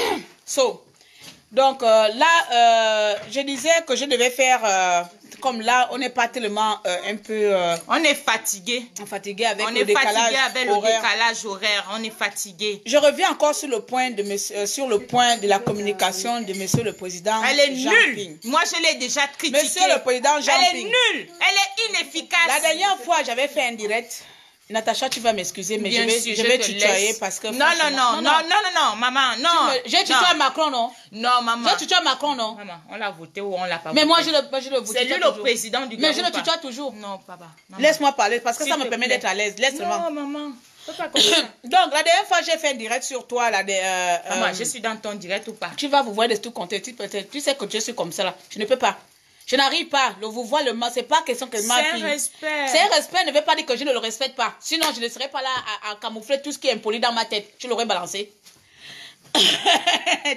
Donc là, je disais que je devais faire... comme là, on n'est pas tellement un peu... on est fatigué. Fatigué avec le décalage horaire. On est fatigué. Je reviens encore sur le point de la communication de monsieur le président. Elle est nulle. Moi, je l'ai déjà critiquée. Monsieur le président Jean Elle est nulle. Elle est inefficace. La dernière fois, j'avais fait un direct. Natacha, tu vas m'excuser, mais je vais tutoyer parce que... Non, maman, non. J'ai tutoyé Macron, non? Non, maman. J'ai tutoyé Macron, non? Maman, on l'a voté ou on l'a pas voté? Mais moi, je le vote. C'est lui le président du Gabon. Mais je le tutoie toujours. Non, papa. Laisse-moi parler parce que ça me permet d'être à l'aise. Laisse-moi. Non, maman. Pas comme ça. Donc, la dernière fois, j'ai fait un direct sur toi. Maman, je suis dans ton direct ou pas? Tu vas vous voir de tout compter. Tu sais que je suis comme ça, là. Je ne peux pas. Je n'arrive pas. Vous voyez le mal. C'est pas question que ma fille. C'est un respect. C'est un respect. Ne veut pas dire que je ne le respecte pas. Sinon, je ne serais pas là à camoufler tout ce qui est impoli dans ma tête. Je l'aurais balancé.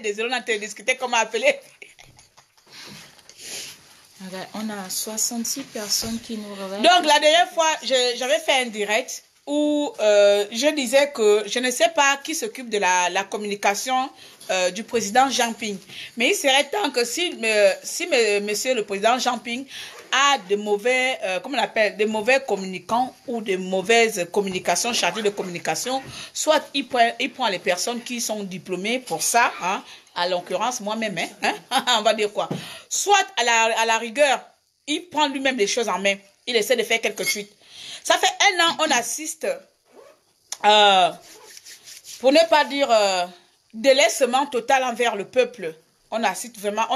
Désolé, on a discuté comment appeler. On a 66 personnes qui nous regardent. Donc, la dernière fois, j'avais fait un direct où je disais que je ne sais pas qui s'occupe de la communication du président Jean Ping. Mais il serait temps que si monsieur le président Jean Ping a de mauvais, comment on appelle, de mauvais communicants ou de mauvaises communications, chargées de communication, soit il prend les personnes qui sont diplômées pour ça, hein, à l'occurrence moi-même, hein, on va dire quoi. Soit à la rigueur, il prend lui-même les choses en main. Il essaie de faire quelques tweets. Ça fait 1 an, on assiste, pour ne pas dire délaissement total envers le peuple On assiste vraiment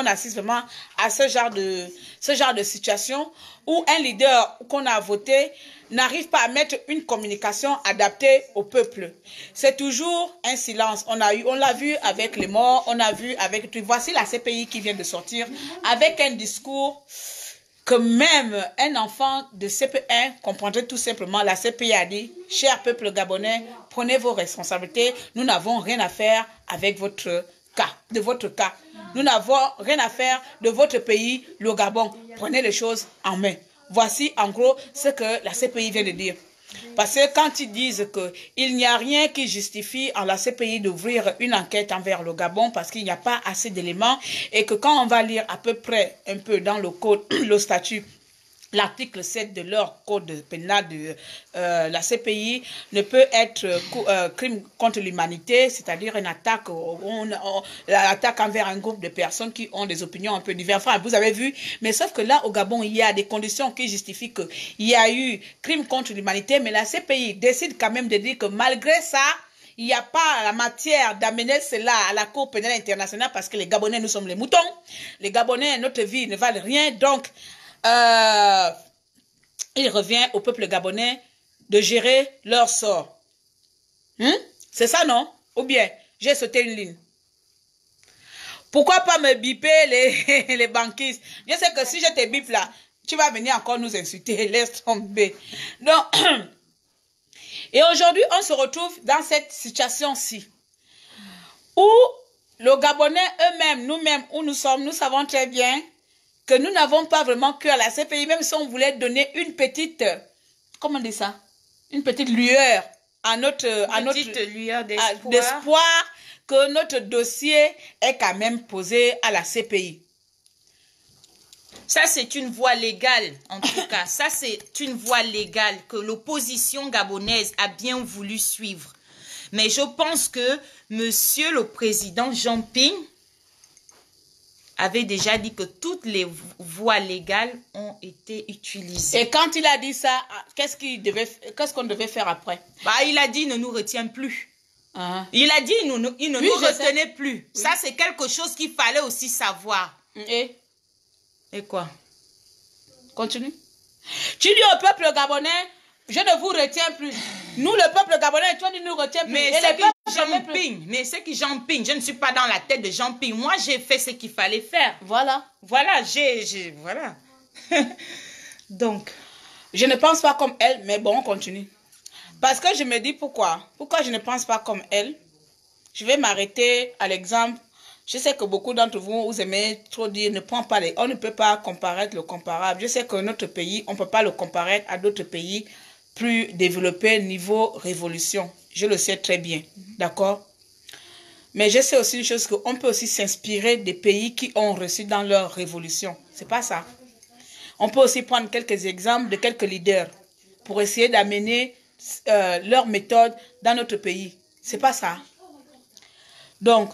à ce genre de situation où un leader qu'on a voté n'arrive pas à mettre une communication adaptée au peuple. C'est toujours un silence. On l'a vu avec les morts, on a vu avec... Voici la CPI qui vient de sortir avec un discours que même un enfant de CP1 comprendrait tout simplement. La CPI a dit, cher peuple gabonais, prenez vos responsabilités. Nous n'avons rien à faire avec votre cas. Nous n'avons rien à faire de votre pays, le Gabon. Prenez les choses en main. Voici en gros ce que la CPI vient de dire. Parce que quand ils disent qu'il n'y a rien qui justifie en la CPI d'ouvrir une enquête envers le Gabon parce qu'il n'y a pas assez d'éléments et que quand on va lire à peu près un peu dans le code, le statut, l'article 7 de leur code pénal de la CPI ne peut être crime contre l'humanité, c'est-à-dire une attaque, l'attaque envers un groupe de personnes qui ont des opinions un peu diverses. Enfin, vous avez vu, mais sauf que là, au Gabon, il y a des conditions qui justifient qu'il y a eu crime contre l'humanité, mais la CPI décide quand même de dire que malgré ça, il n'y a pas la matière d'amener cela à la Cour pénale internationale parce que les Gabonais, nous sommes les moutons. Les Gabonais, notre vie ne valent rien, donc il revient au peuple gabonais de gérer leur sort. C'est ça, non? Ou bien, j'ai sauté une ligne. Pourquoi pas me biper les banquistes? Je sais que si je te bip là, tu vas venir encore nous insulter. Laisse tomber. Donc, et aujourd'hui, on se retrouve dans cette situation-ci où les Gabonais eux-mêmes, nous-mêmes, où nous sommes, nous savons très bien que nous n'avons pas vraiment cœur à la CPI, même si on voulait donner une petite, comment on dit ça, une petite lueur à notre lueur d'espoir que notre dossier est quand même posé à la CPI. Ça, c'est une voie légale, en tout cas. Ça, c'est une voie légale que l'opposition gabonaise a bien voulu suivre. Mais je pense que Monsieur le Président Jean Ping avait déjà dit que toutes les voies légales ont été utilisées. Et quand il a dit ça, qu'est-ce qu'on devait faire après? Bah, il a dit, il ne nous retient plus. Il a dit, il ne nous retenait plus. Oui. Ça, c'est quelque chose qu'il fallait aussi savoir. Et quoi? Continue. Tu dis au peuple gabonais, je ne vous retiens plus. Nous, le peuple gabonais, toi, tu ne nous retiens plus. Mais c'est qui Jean Ping. Je ne suis pas dans la tête de Jean Ping. Moi, j'ai fait ce qu'il fallait faire. Voilà. Voilà, voilà. Donc, je ne pense pas comme elle, mais bon, on continue. Parce que je me dis pourquoi. Pourquoi je ne pense pas comme elle? Je vais m'arrêter à l'exemple. Je sais que beaucoup d'entre vous, vous aimez trop dire, on ne peut pas comparer le comparable. Je sais que notre pays, on ne peut pas le comparer à d'autres pays plus développés niveau révolution. Je le sais très bien, d'accord? Mais je sais aussi une chose, qu'on peut aussi s'inspirer des pays qui ont reçu dans leur révolution. C'est pas ça. On peut aussi prendre quelques exemples de quelques leaders pour essayer d'amener leur méthode dans notre pays. C'est pas ça. Donc,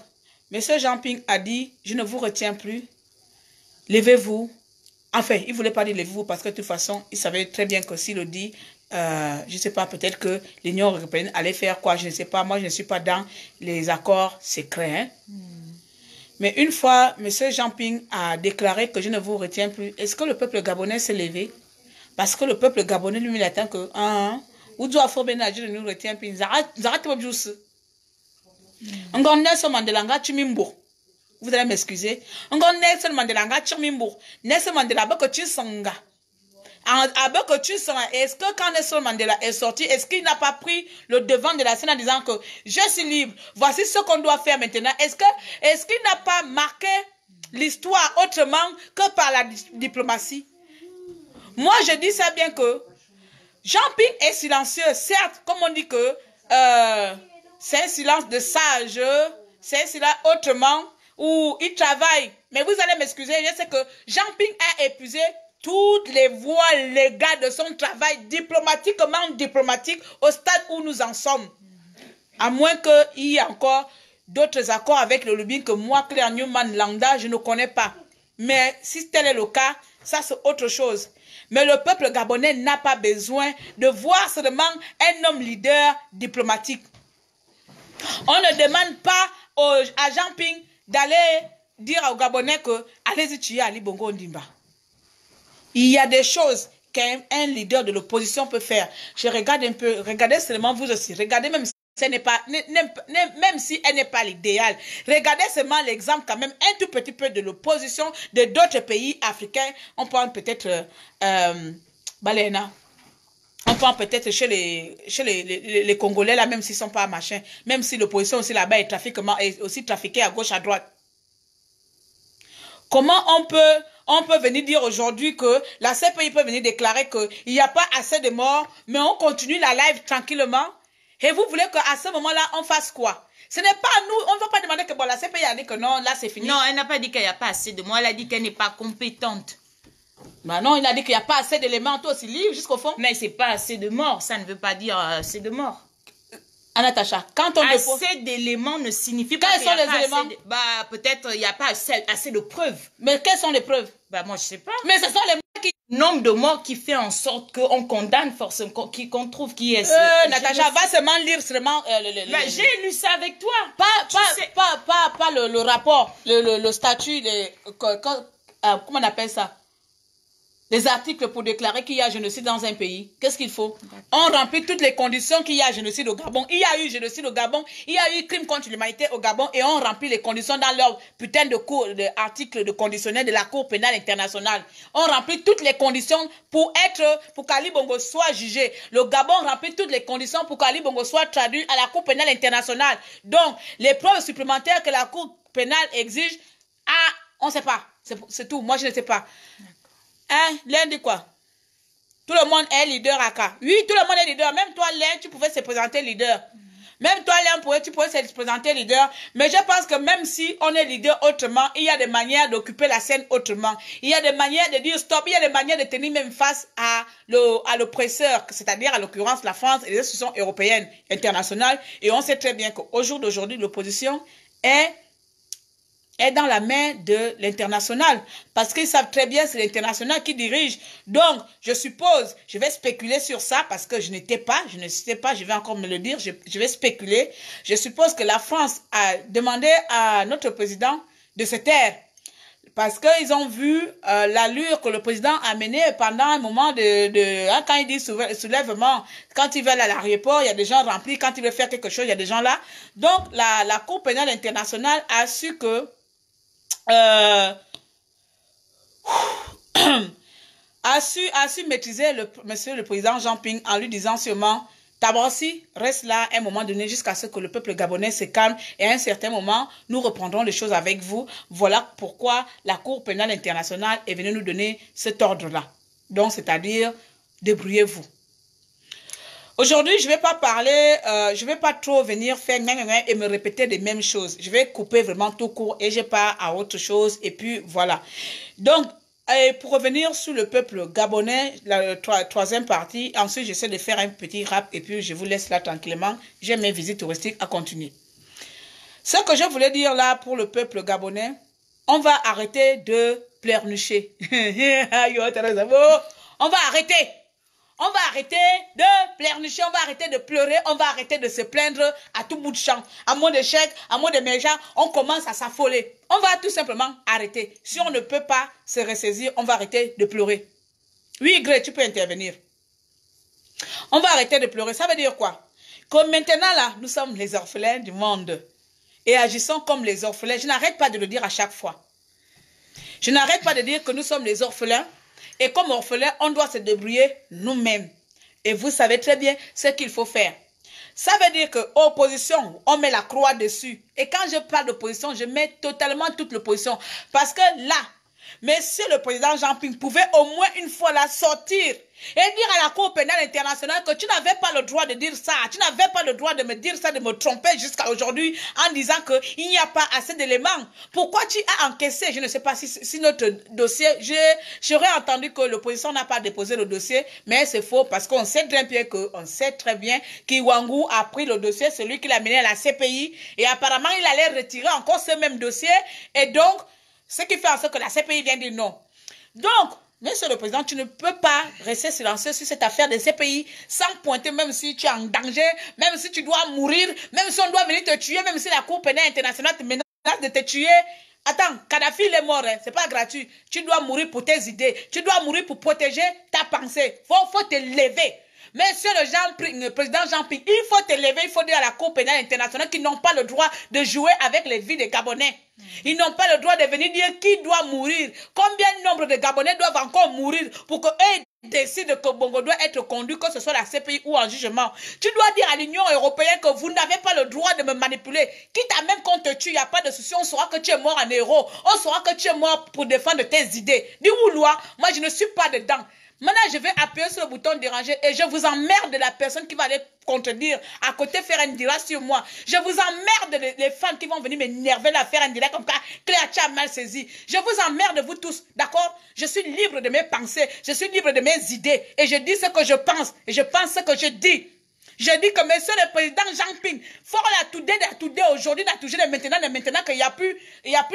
M. Jean Ping a dit, je ne vous retiens plus, levez-vous. Enfin, il ne voulait pas dire levez-vous parce que de toute façon, il savait très bien que s'il le dit, je ne sais pas, peut-être que l'Union européenne allait faire quoi, je ne sais pas. Moi, je ne suis pas dans les accords secrets. Mais une fois, M. Jean Ping a déclaré que je ne vous retiens plus, est-ce que le peuple gabonais s'est levé? Parce que le peuple gabonais, lui, il attend que, ou doit faire bien, je ne nous retiens plus. Zarate pas juste. Encore Nelson Mandela nga chimimbo. Vous allez m'excuser. Encore Nelson Mandela nga chimimbo. Nelson Mandela bako chisanga. Abako chisanga. Est-ce que quand Nelson Mandela est sorti, est-ce qu'il n'a pas pris le devant de la scène en disant que je suis libre. Voici ce qu'on doit faire maintenant. Est-ce qu'il n'a pas marqué l'histoire autrement que par la diplomatie? Moi, je dis ça bien que Jean Ping est silencieux. Certes, comme on dit que c'est un silence de sage, c'est un silence autrement, où il travaille. Mais vous allez m'excuser, je sais que Jean Ping a épuisé toutes les voies légales de son travail diplomatique au stade où nous en sommes. À moins qu'il y ait encore d'autres accords avec le lobbying que moi, Claire Newman Landa, je ne connais pas. Mais si tel est le cas, ça c'est autre chose. Mais le peuple gabonais n'a pas besoin de voir seulement un homme leader diplomatique. On ne demande pas à Jean Ping d'aller dire aux Gabonais que allez-y tuer Ali Bongo Ondimba. Il y a des choses qu'un leader de l'opposition peut faire. Je regarde un peu, regardez seulement vous aussi, regardez même si ce n'est pas, même si elle n'est pas l'idéal. Regardez seulement l'exemple quand même un tout petit peu de l'opposition de d'autres pays africains. On prend peut-être Balena. On prend peut-être chez les Congolais là, même s'ils ne sont pas machin, même si l'opposition aussi là-bas est aussi trafiquée à gauche, à droite. Comment on peut venir dire aujourd'hui que la CPI peut venir déclarer qu'il n'y a pas assez de morts, mais on continue la live tranquillement? Et vous voulez qu'à ce moment-là, on fasse quoi? Ce n'est pas nous, on ne va pas demander que bon, la CPI a dit que non, là c'est fini. Non, elle n'a pas dit qu'il n'y a pas assez de morts, elle a dit qu'elle n'est pas compétente. Bah non, il a dit qu'il n'y a pas assez d'éléments, toi aussi, livre jusqu'au fond. Mais c'est pas assez de morts, ça ne veut pas dire assez de morts. Natacha, quand on dépose... Assez d'éléments ne signifie pas quels sont les éléments? Bah, peut-être il n'y a pas assez de preuves. Mais quelles sont les preuves? Bah, moi, je sais pas. Mais ce sont les morts qui... Nombre de morts qui fait en sorte qu'on condamne forcément, qu'on trouve qui est... Natacha, va seulement lire seulement... j'ai lu ça avec toi. Pas le rapport, le statut, comment on appelle ça? Les articles pour déclarer qu'il y a génocide dans un pays. Qu'est-ce qu'il faut? On remplit toutes les conditions qu'il y a génocide au Gabon. Il y a eu génocide au Gabon. Il y a eu crime contre l'humanité au Gabon. Et on remplit les conditions dans leur putain de cours, d'articles de conditionnel de la Cour pénale internationale. On remplit toutes les conditions pour qu'Ali Bongo soit jugé. Le Gabon remplit toutes les conditions pour qu'Ali Bongo soit traduit à la Cour pénale internationale. Donc, les preuves supplémentaires que la Cour pénale exige, on ne sait pas. C'est tout. Moi, je ne sais pas. Hein, Len dit quoi? Tout le monde est leader à Ka. Oui, tout le monde est leader. Même toi, Len, tu pouvais se présenter leader. Même toi, Len, tu pouvais se présenter leader. Mais je pense que même si on est leader autrement, il y a des manières d'occuper la scène autrement. Il y a des manières de dire stop. Il y a des manières de tenir même face à l'oppresseur, c'est-à-dire à l'occurrence la France et les institutions européennes, internationales. Et on sait très bien qu'au jour d'aujourd'hui, l'opposition est dans la main de l'international. Parce qu'ils savent très bien c'est l'international qui dirige. Donc, je suppose, je vais spéculer sur ça parce que je ne sais pas, je vais encore me le dire, je vais spéculer. Je suppose que la France a demandé à notre président de se taire. Parce qu'ils ont vu l'allure que le président a menée pendant un moment quand il dit soulèvement, quand il va à l'aéroport, il y a des gens remplis, quand il veut faire quelque chose, il y a des gens là. Donc, la Cour pénale internationale a su que a su maîtriser monsieur le président Jean-Ping en lui disant sûrement Taborsi reste là un moment donné jusqu'à ce que le peuple gabonais se calme et à un certain moment nous reprendrons les choses avec vous. Voilà pourquoi la Cour pénale internationale est venue nous donner cet ordre-là. Donc c'est-à-dire débrouillez-vous. Aujourd'hui, je ne vais pas parler, je ne vais pas trop venir faire et me répéter les mêmes choses. Je vais couper vraiment tout court et je pars à autre chose. Et puis, voilà. Donc, pour revenir sur le peuple gabonais, la troisième partie, ensuite, j'essaie de faire un petit rap et puis je vous laisse là tranquillement. J'ai mes visites touristiques à continuer. Ce que je voulais dire là pour le peuple gabonais, on va arrêter de pleurnicher. On va arrêter. On va arrêter de pleurnicher, on va arrêter de pleurer, on va arrêter de se plaindre à tout bout de champ. À mot de chèque, à mot de méja, on commence à s'affoler. On va tout simplement arrêter. Si on ne peut pas se ressaisir, on va arrêter de pleurer. Oui, Gré, tu peux intervenir. On va arrêter de pleurer. Ça veut dire quoi? Comme maintenant là, nous sommes les orphelins du monde. Et agissons comme les orphelins. Je n'arrête pas de le dire à chaque fois. Je n'arrête pas de dire que nous sommes les orphelins. Et comme orphelins, on doit se débrouiller nous-mêmes. Et vous savez très bien ce qu'il faut faire. Ça veut dire qu'opposition, on met la croix dessus. Et quand je parle d'opposition, je mets totalement toute l'opposition. Parce que là, monsieur le président Jean-Ping pouvait au moins une fois la sortir et dire à la Cour pénale internationale que tu n'avais pas le droit de dire ça. Tu n'avais pas le droit de me dire ça, de me tromper jusqu'à aujourd'hui en disant qu'il n'y a pas assez d'éléments. Pourquoi tu as encaissé? Je ne sais pas si notre dossier, j'aurais entendu que l'opposition n'a pas déposé le dossier, mais c'est faux parce qu'on sait très bien qu'Iwangu a pris le dossier, celui qui l'a mené à la CPI et apparemment il allait retirer encore ce même dossier et donc ce qui fait en sorte que la CPI vient dire non. Donc, monsieur le président, tu ne peux pas rester silencieux sur cette affaire de CPI sans pointer, même si tu es en danger, même si tu dois mourir, même si on doit venir te tuer, même si la Cour pénale internationale te menace de te tuer. Attends, Kadhafi, il est mort, hein. C'est pas gratuit. Tu dois mourir pour tes idées. Tu dois mourir pour protéger ta pensée. Faut te lever. Monsieur le président Jean-Ping, il faut te lever, il faut dire à la Cour pénale internationale qu'ils n'ont pas le droit de jouer avec les vies des Gabonais. Ils n'ont pas le droit de venir dire qui doit mourir. Combien de nombre de Gabonais doivent encore mourir pour qu'eux décident que Bongo doit être conduit, que ce soit la CPI ou en jugement. Tu dois dire à l'Union européenne que vous n'avez pas le droit de me manipuler. Quitte à même qu'on te tue, il n'y a pas de souci, on saura que tu es mort en héros. On saura que tu es mort pour défendre tes idées. Dis-vous, loi, moi je ne suis pas dedans. Maintenant, je vais appuyer sur le bouton déranger et je vous emmerde de la personne qui va aller contredire à côté faire un direct sur moi. Je vous emmerde les femmes qui vont venir m'énerver là, faire un direct comme ça. Cléatia a mal saisi. Je vous emmerde vous tous, d'accord? Je suis libre de mes pensées, je suis libre de mes idées et je dis ce que je pense et je pense ce que je dis. Je dis que monsieur le président Jean-Ping, faut la toudé aujourd'hui, la toucher maintenant qu'il n'y a plus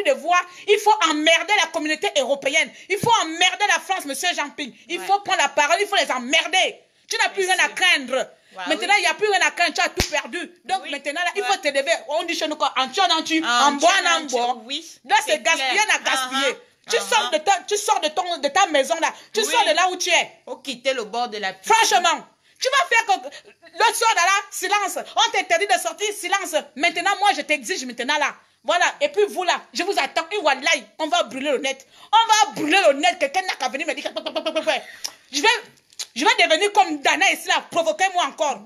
de voix. Il faut emmerder la communauté européenne. Il faut emmerder la France, monsieur Jean-Ping. Il faut prendre la parole, il faut les emmerder. Tu n'as plus rien à craindre. Ouais, maintenant, il n'y a plus rien à craindre, tu as tout perdu. Donc maintenant, là, il faut te lever. On dit chez nous quoi, en tuant, en bois, en bois. Oui. Là, c'est gaspiller, à gaspiller. Tu sors de ta maison là. Tu sors de là où tu es. Faut quitter le bord de la piscine. Franchement. Tu vas faire que l'autre soir là, silence. On t'interdit de sortir, silence. Maintenant, moi, je t'exige maintenant là. Voilà. Et puis vous là, je vous attends. Et voilà, on va brûler le net. On va brûler le net. Quelqu'un n'a qu'à venir me dire je vais devenir comme Dana ici là. Provoquez-moi encore.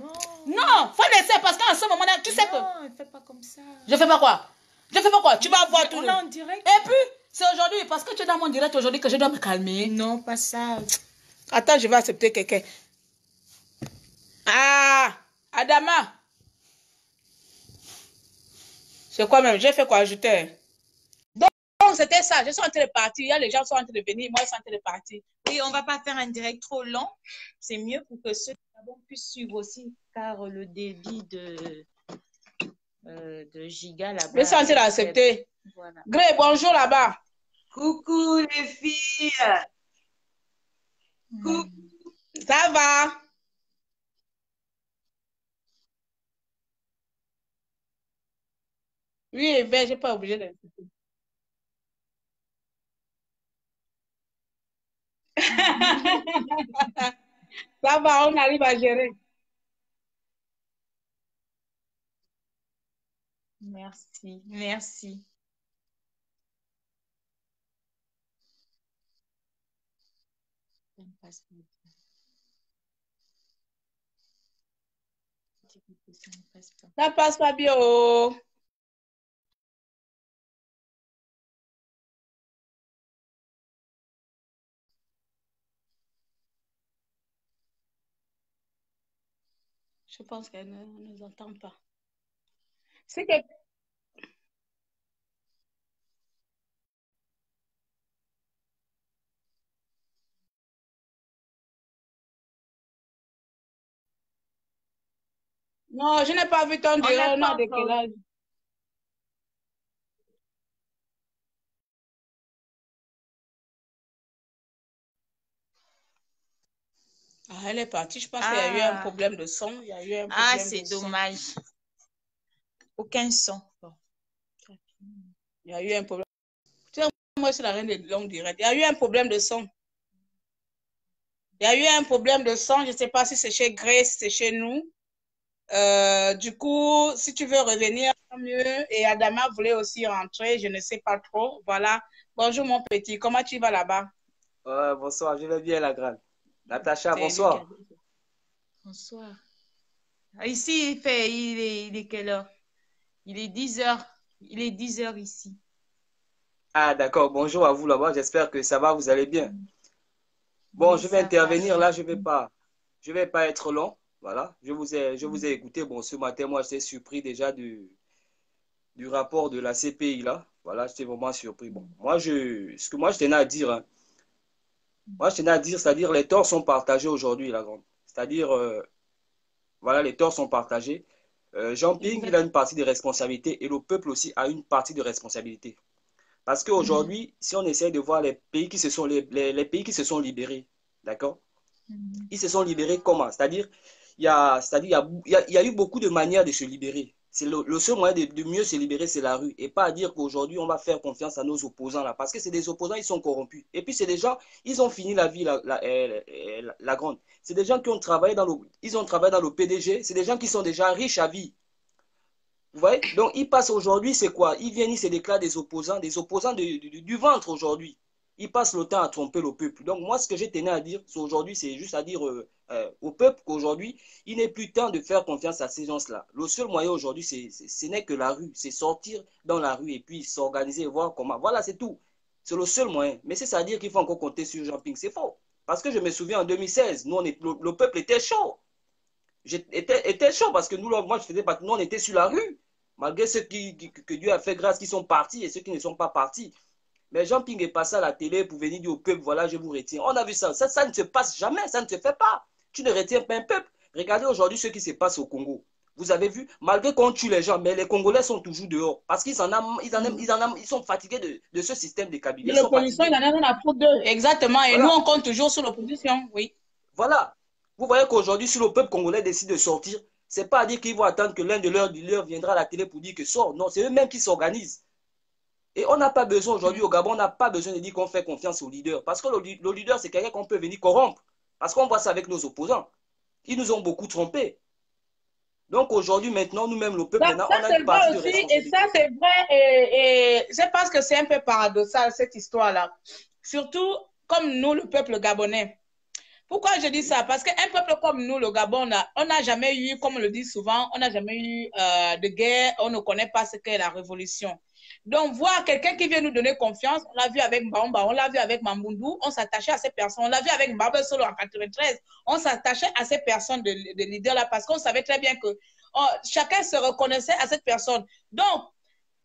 Non, faut laisser parce qu'en ce moment là, tu sais que. Non, ne fais pas comme ça. Je fais pas quoi? Je fais pas quoi? Tu vas voir tout. On est en direct. Et puis, c'est aujourd'hui, parce que tu es dans mon direct aujourd'hui que je dois me calmer. Non, pas ça. Attends, je vais accepter quelqu'un. Ah, Adama. C'est quoi même? J'ai fait quoi ajouter? Donc c'était ça. Je suis en train de partir. Il y a les gens qui sont en train de venir. Moi, je suis en train de partir. Oui, on ne va pas faire un direct trop long. C'est mieux pour que ceux qui puissent suivre aussi. Car le débit de giga là-bas. Je suis en train d'accepter. Voilà. Gré, bonjour là-bas. Coucou les filles. Coucou. Ça va? Oui, ben, je n'ai pas obligé d'insister. Ça va, on arrive à gérer. Merci, merci. Ça passe pas bien. Oh. Je pense qu'elle ne nous entend pas. C'est que... Non, je n'ai pas vu ton direct. Non, de quel âge? Ah, elle est partie. Je pense qu'il y a eu un problème de son. Il y a eu un problème c'est dommage. Aucun son. Il y a eu un problème. Moi, c'est la reine des longues directs. Il y a eu un problème de son. Il y a eu un problème de son. Je ne sais pas si c'est chez Grace, si c'est chez nous. Du coup, si tu veux revenir, mieux. Et Adama voulait aussi rentrer. Je ne sais pas trop. Voilà. Bonjour, mon petit. Comment tu vas là-bas? Bonsoir. Je vais bien, la grande. Natacha, bonsoir. Bonsoir. Ici, il est quelle heure? Il est 10h. Il est 10h ici. Ah, d'accord. Bonjour à vous là-bas. J'espère que ça va, vous allez bien. Bon, je vais intervenir là. Je vais pas être long. Voilà. Je vous ai écouté. Bon, ce matin, moi, j'étais surpris déjà du rapport de la CPI là. Voilà, j'étais vraiment surpris. Bon, ce que moi, je tenais à dire, hein, c'est-à-dire les torts sont partagés aujourd'hui, la grande. C'est-à-dire, voilà, les torts sont partagés. Jean-Ping, il a une partie de responsabilité et le peuple aussi a une partie de responsabilité. Parce qu'aujourd'hui, si on essaie de voir les pays qui se sont, les pays qui se sont libérés, d'accord? Ils se sont libérés comment? C'est-à-dire, il y a eu beaucoup de manières de se libérer. C'est le seul moyen de mieux se libérer, c'est la rue. Et pas à dire qu'aujourd'hui, on va faire confiance à nos opposants là. Parce que c'est des opposants, ils sont corrompus. Et puis, c'est des gens, ils ont fini la vie, la grande. C'est des gens qui ont travaillé ils ont travaillé dans le PDG. C'est des gens qui sont déjà riches à vie. Vous voyez? Donc, ils passent aujourd'hui, c'est quoi? Ils viennent, ils se déclarent des opposants du ventre aujourd'hui. Ils passent le temps à tromper le peuple. Donc, moi, ce que j'ai tenu à dire aujourd'hui, c'est juste à dire au peuple qu'aujourd'hui, il n'est plus temps de faire confiance à ces gens-là. Le seul moyen aujourd'hui, ce n'est que la rue. C'est sortir dans la rue et puis s'organiser et voir comment. Voilà, c'est tout. C'est le seul moyen. Mais c'est à dire qu'il faut encore compter sur Jean-Ping. C'est faux. Parce que je me souviens en 2016, nous, le peuple était chaud. Était chaud parce que nous, moi, je faisais pas. Nous, on était sur la rue. Malgré ceux que Dieu a fait grâce, qui sont partis et ceux qui ne sont pas partis. Mais Jean-Ping est passé à la télé pour venir dire au peuple, voilà, je vous retiens. On a vu ça. Ça ne se passe jamais, ça ne se fait pas. Tu ne retiens pas un peuple. Regardez aujourd'hui ce qui se passe au Congo. Vous avez vu, malgré qu'on tue les gens, mais les Congolais sont toujours dehors. Parce qu'ils ils sont fatigués de ce système de Kabila. L'opposition, il en a rien à foutre d'eux. Exactement. Et voilà. Nous, on compte toujours sur l'opposition. Oui. Voilà. Vous voyez qu'aujourd'hui, si le peuple congolais décide de sortir, ce n'est pas à dire qu'ils vont attendre que l'un de leurs leaders viendra à la télé pour dire que sort. Non, c'est eux-mêmes qui s'organisent. Et on n'a pas besoin aujourd'hui au Gabon, on n'a pas besoin de dire qu'on fait confiance au leader. Parce que le leader, c'est quelqu'un qu'on peut venir corrompre. Parce qu'on voit ça avec nos opposants. Ils nous ont beaucoup trompés. Donc aujourd'hui, maintenant, nous-mêmes, le peuple, on a une partie de responsabilité. Et ça, c'est vrai. Et je pense que c'est un peu paradoxal, cette histoire-là. Surtout comme nous, le peuple gabonais. Pourquoi je dis ça? Parce qu'un peuple comme nous, le Gabon, on n'a jamais eu, comme on le dit souvent, on n'a jamais eu de guerre, on ne connaît pas ce qu'est la révolution. Donc, voir quelqu'un qui vient nous donner confiance, on l'a vu avec Mbamba, on l'a vu avec Mambundu, on s'attachait à ces personnes. On l'a vu avec Mbaba Solo en 93, on s'attachait à ces personnes de leaders-là parce qu'on savait très bien que chacun se reconnaissait à cette personne. Donc,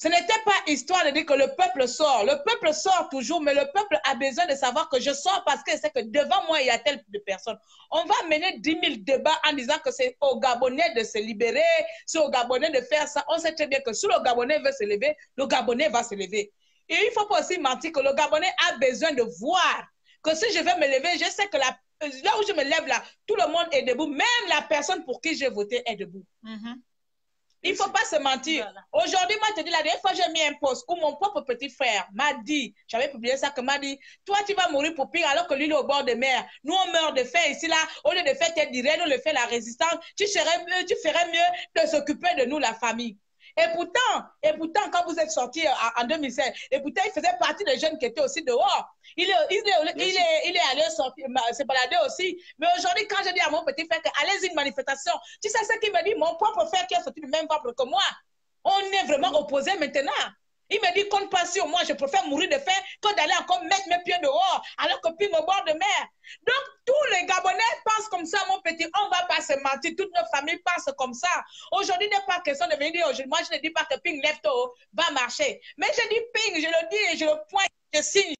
ce n'était pas histoire de dire que le peuple sort. Le peuple sort toujours, mais le peuple a besoin de savoir que je sors parce que c'est que devant moi, il y a telle de personnes. On va mener 10 000 débats en disant que c'est aux Gabonais de se libérer, c'est aux Gabonais de faire ça. On sait très bien que si le Gabonais veut se lever, le Gabonais va se lever. Et il ne faut pas aussi mentir que le Gabonais a besoin de voir que si je veux me lever, je sais que là où je me lève, là, tout le monde est debout. Même la personne pour qui j'ai voté est debout. Il ne faut pas se mentir. Voilà. Aujourd'hui, moi, je te dis, la dernière fois, j'ai mis un post où mon propre petit frère m'a dit, j'avais publié ça, que m'a dit, toi, tu vas mourir pour pire alors que lui, il est au bord de mer. Nous, on meurt de faim ici, là. Au lieu de faire tes directs, on le fait la résistance. Tu ferais mieux de s'occuper de nous, la famille. Et pourtant, quand vous êtes sortis en 2016, et pourtant, il faisait partie des jeunes qui étaient aussi dehors. Il est allé sortir, se balader aussi. Mais aujourd'hui, quand je dis à mon petit frère allez-y une manifestation, tu sais ce qu'il me dit? Mon propre frère qui est sorti du même ventre que moi. On est vraiment opposés maintenant. Il me dit, compte pas sur moi, je préfère mourir de faim que d'aller encore mettre mes pieds dehors, alors que puis au bord de mer. Donc, tous les Gabonais pensent comme ça, mon petit. On ne va pas se mentir, toutes nos familles pensent comme ça. Aujourd'hui, il n'est pas question de venir dire, moi, je ne dis pas que Ping Lefto va marcher. Mais je dis Ping, je le dis et je le pointe, je signe.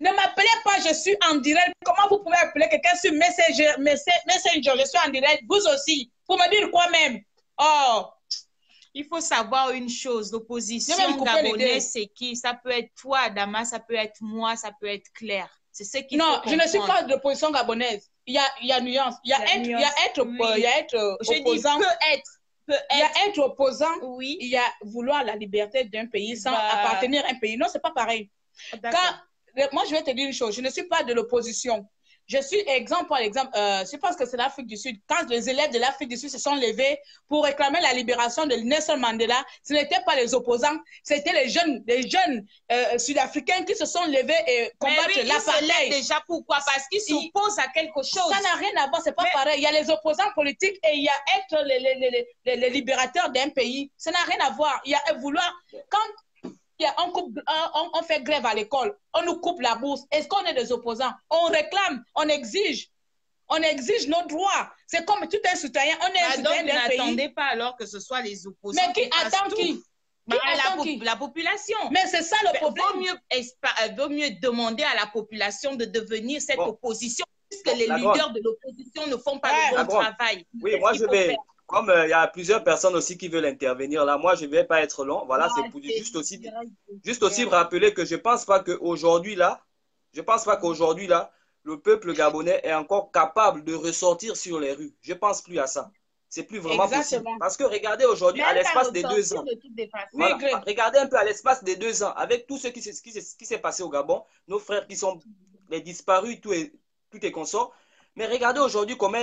Ne m'appelez pas, je suis en direct. Comment vous pouvez appeler quelqu'un sur Messenger? Je suis en direct. Vous aussi. Pour me dire quoi même? Oh. Il faut savoir une chose. L'opposition gabonaise, c'est qui? Ça peut être toi, Adama, ça peut être moi, ça peut être Claire. C'est ce qu'il faut comprendre. Non, je ne suis pas de l'opposition gabonaise. Il y a nuance. Il y a être opposant. Il y a être opposant. Oui. Il y a vouloir la liberté d'un pays sans appartenir à un pays. Non, c'est pas pareil. Moi, je vais te dire une chose. Je ne suis pas de l'opposition. Je suis exemple, par exemple, je pense que c'est l'Afrique du Sud. Quand les élèves de l'Afrique du Sud se sont levés pour réclamer la libération de Nelson Mandela, ce n'étaient pas les opposants, c'était les jeunes sud-africains qui se sont levés et combattre l'apartheid. Ils se lèvent déjà pourquoi? Parce qu'ils s'opposent à quelque chose. Ça n'a rien à voir, c'est pas pareil. Il y a les opposants politiques et il y a être les libérateurs d'un pays. Ça n'a rien à voir. Il y a vouloir... On fait grève à l'école, on nous coupe la bourse. Est-ce qu'on est des opposants? On réclame, on exige nos droits. C'est comme tout un citoyen. On est un citoyen d'un pays. N'attendez pas alors que ce soit les opposants. Mais qui attend qui? La population. Mais c'est ça le problème. Vaut mieux demander à la population de devenir cette opposition, puisque les leaders de l'opposition ne font pas le bon travail. Oui, moi je vais... comme il y a plusieurs personnes aussi qui veulent intervenir là, moi, je ne vais pas être long. Voilà, c'est pour juste aussi rappeler que je ne pense pas qu'aujourd'hui là, le peuple gabonais est encore capable de ressortir sur les rues. Je ne pense plus à ça. C'est plus vraiment possible. Parce que regardez aujourd'hui, à l'espace des 2 ans, voilà, regardez un peu à l'espace des 2 ans, avec tout ce qui s'est passé au Gabon, nos frères qui sont les disparus, tout est consort. Mais regardez aujourd'hui comment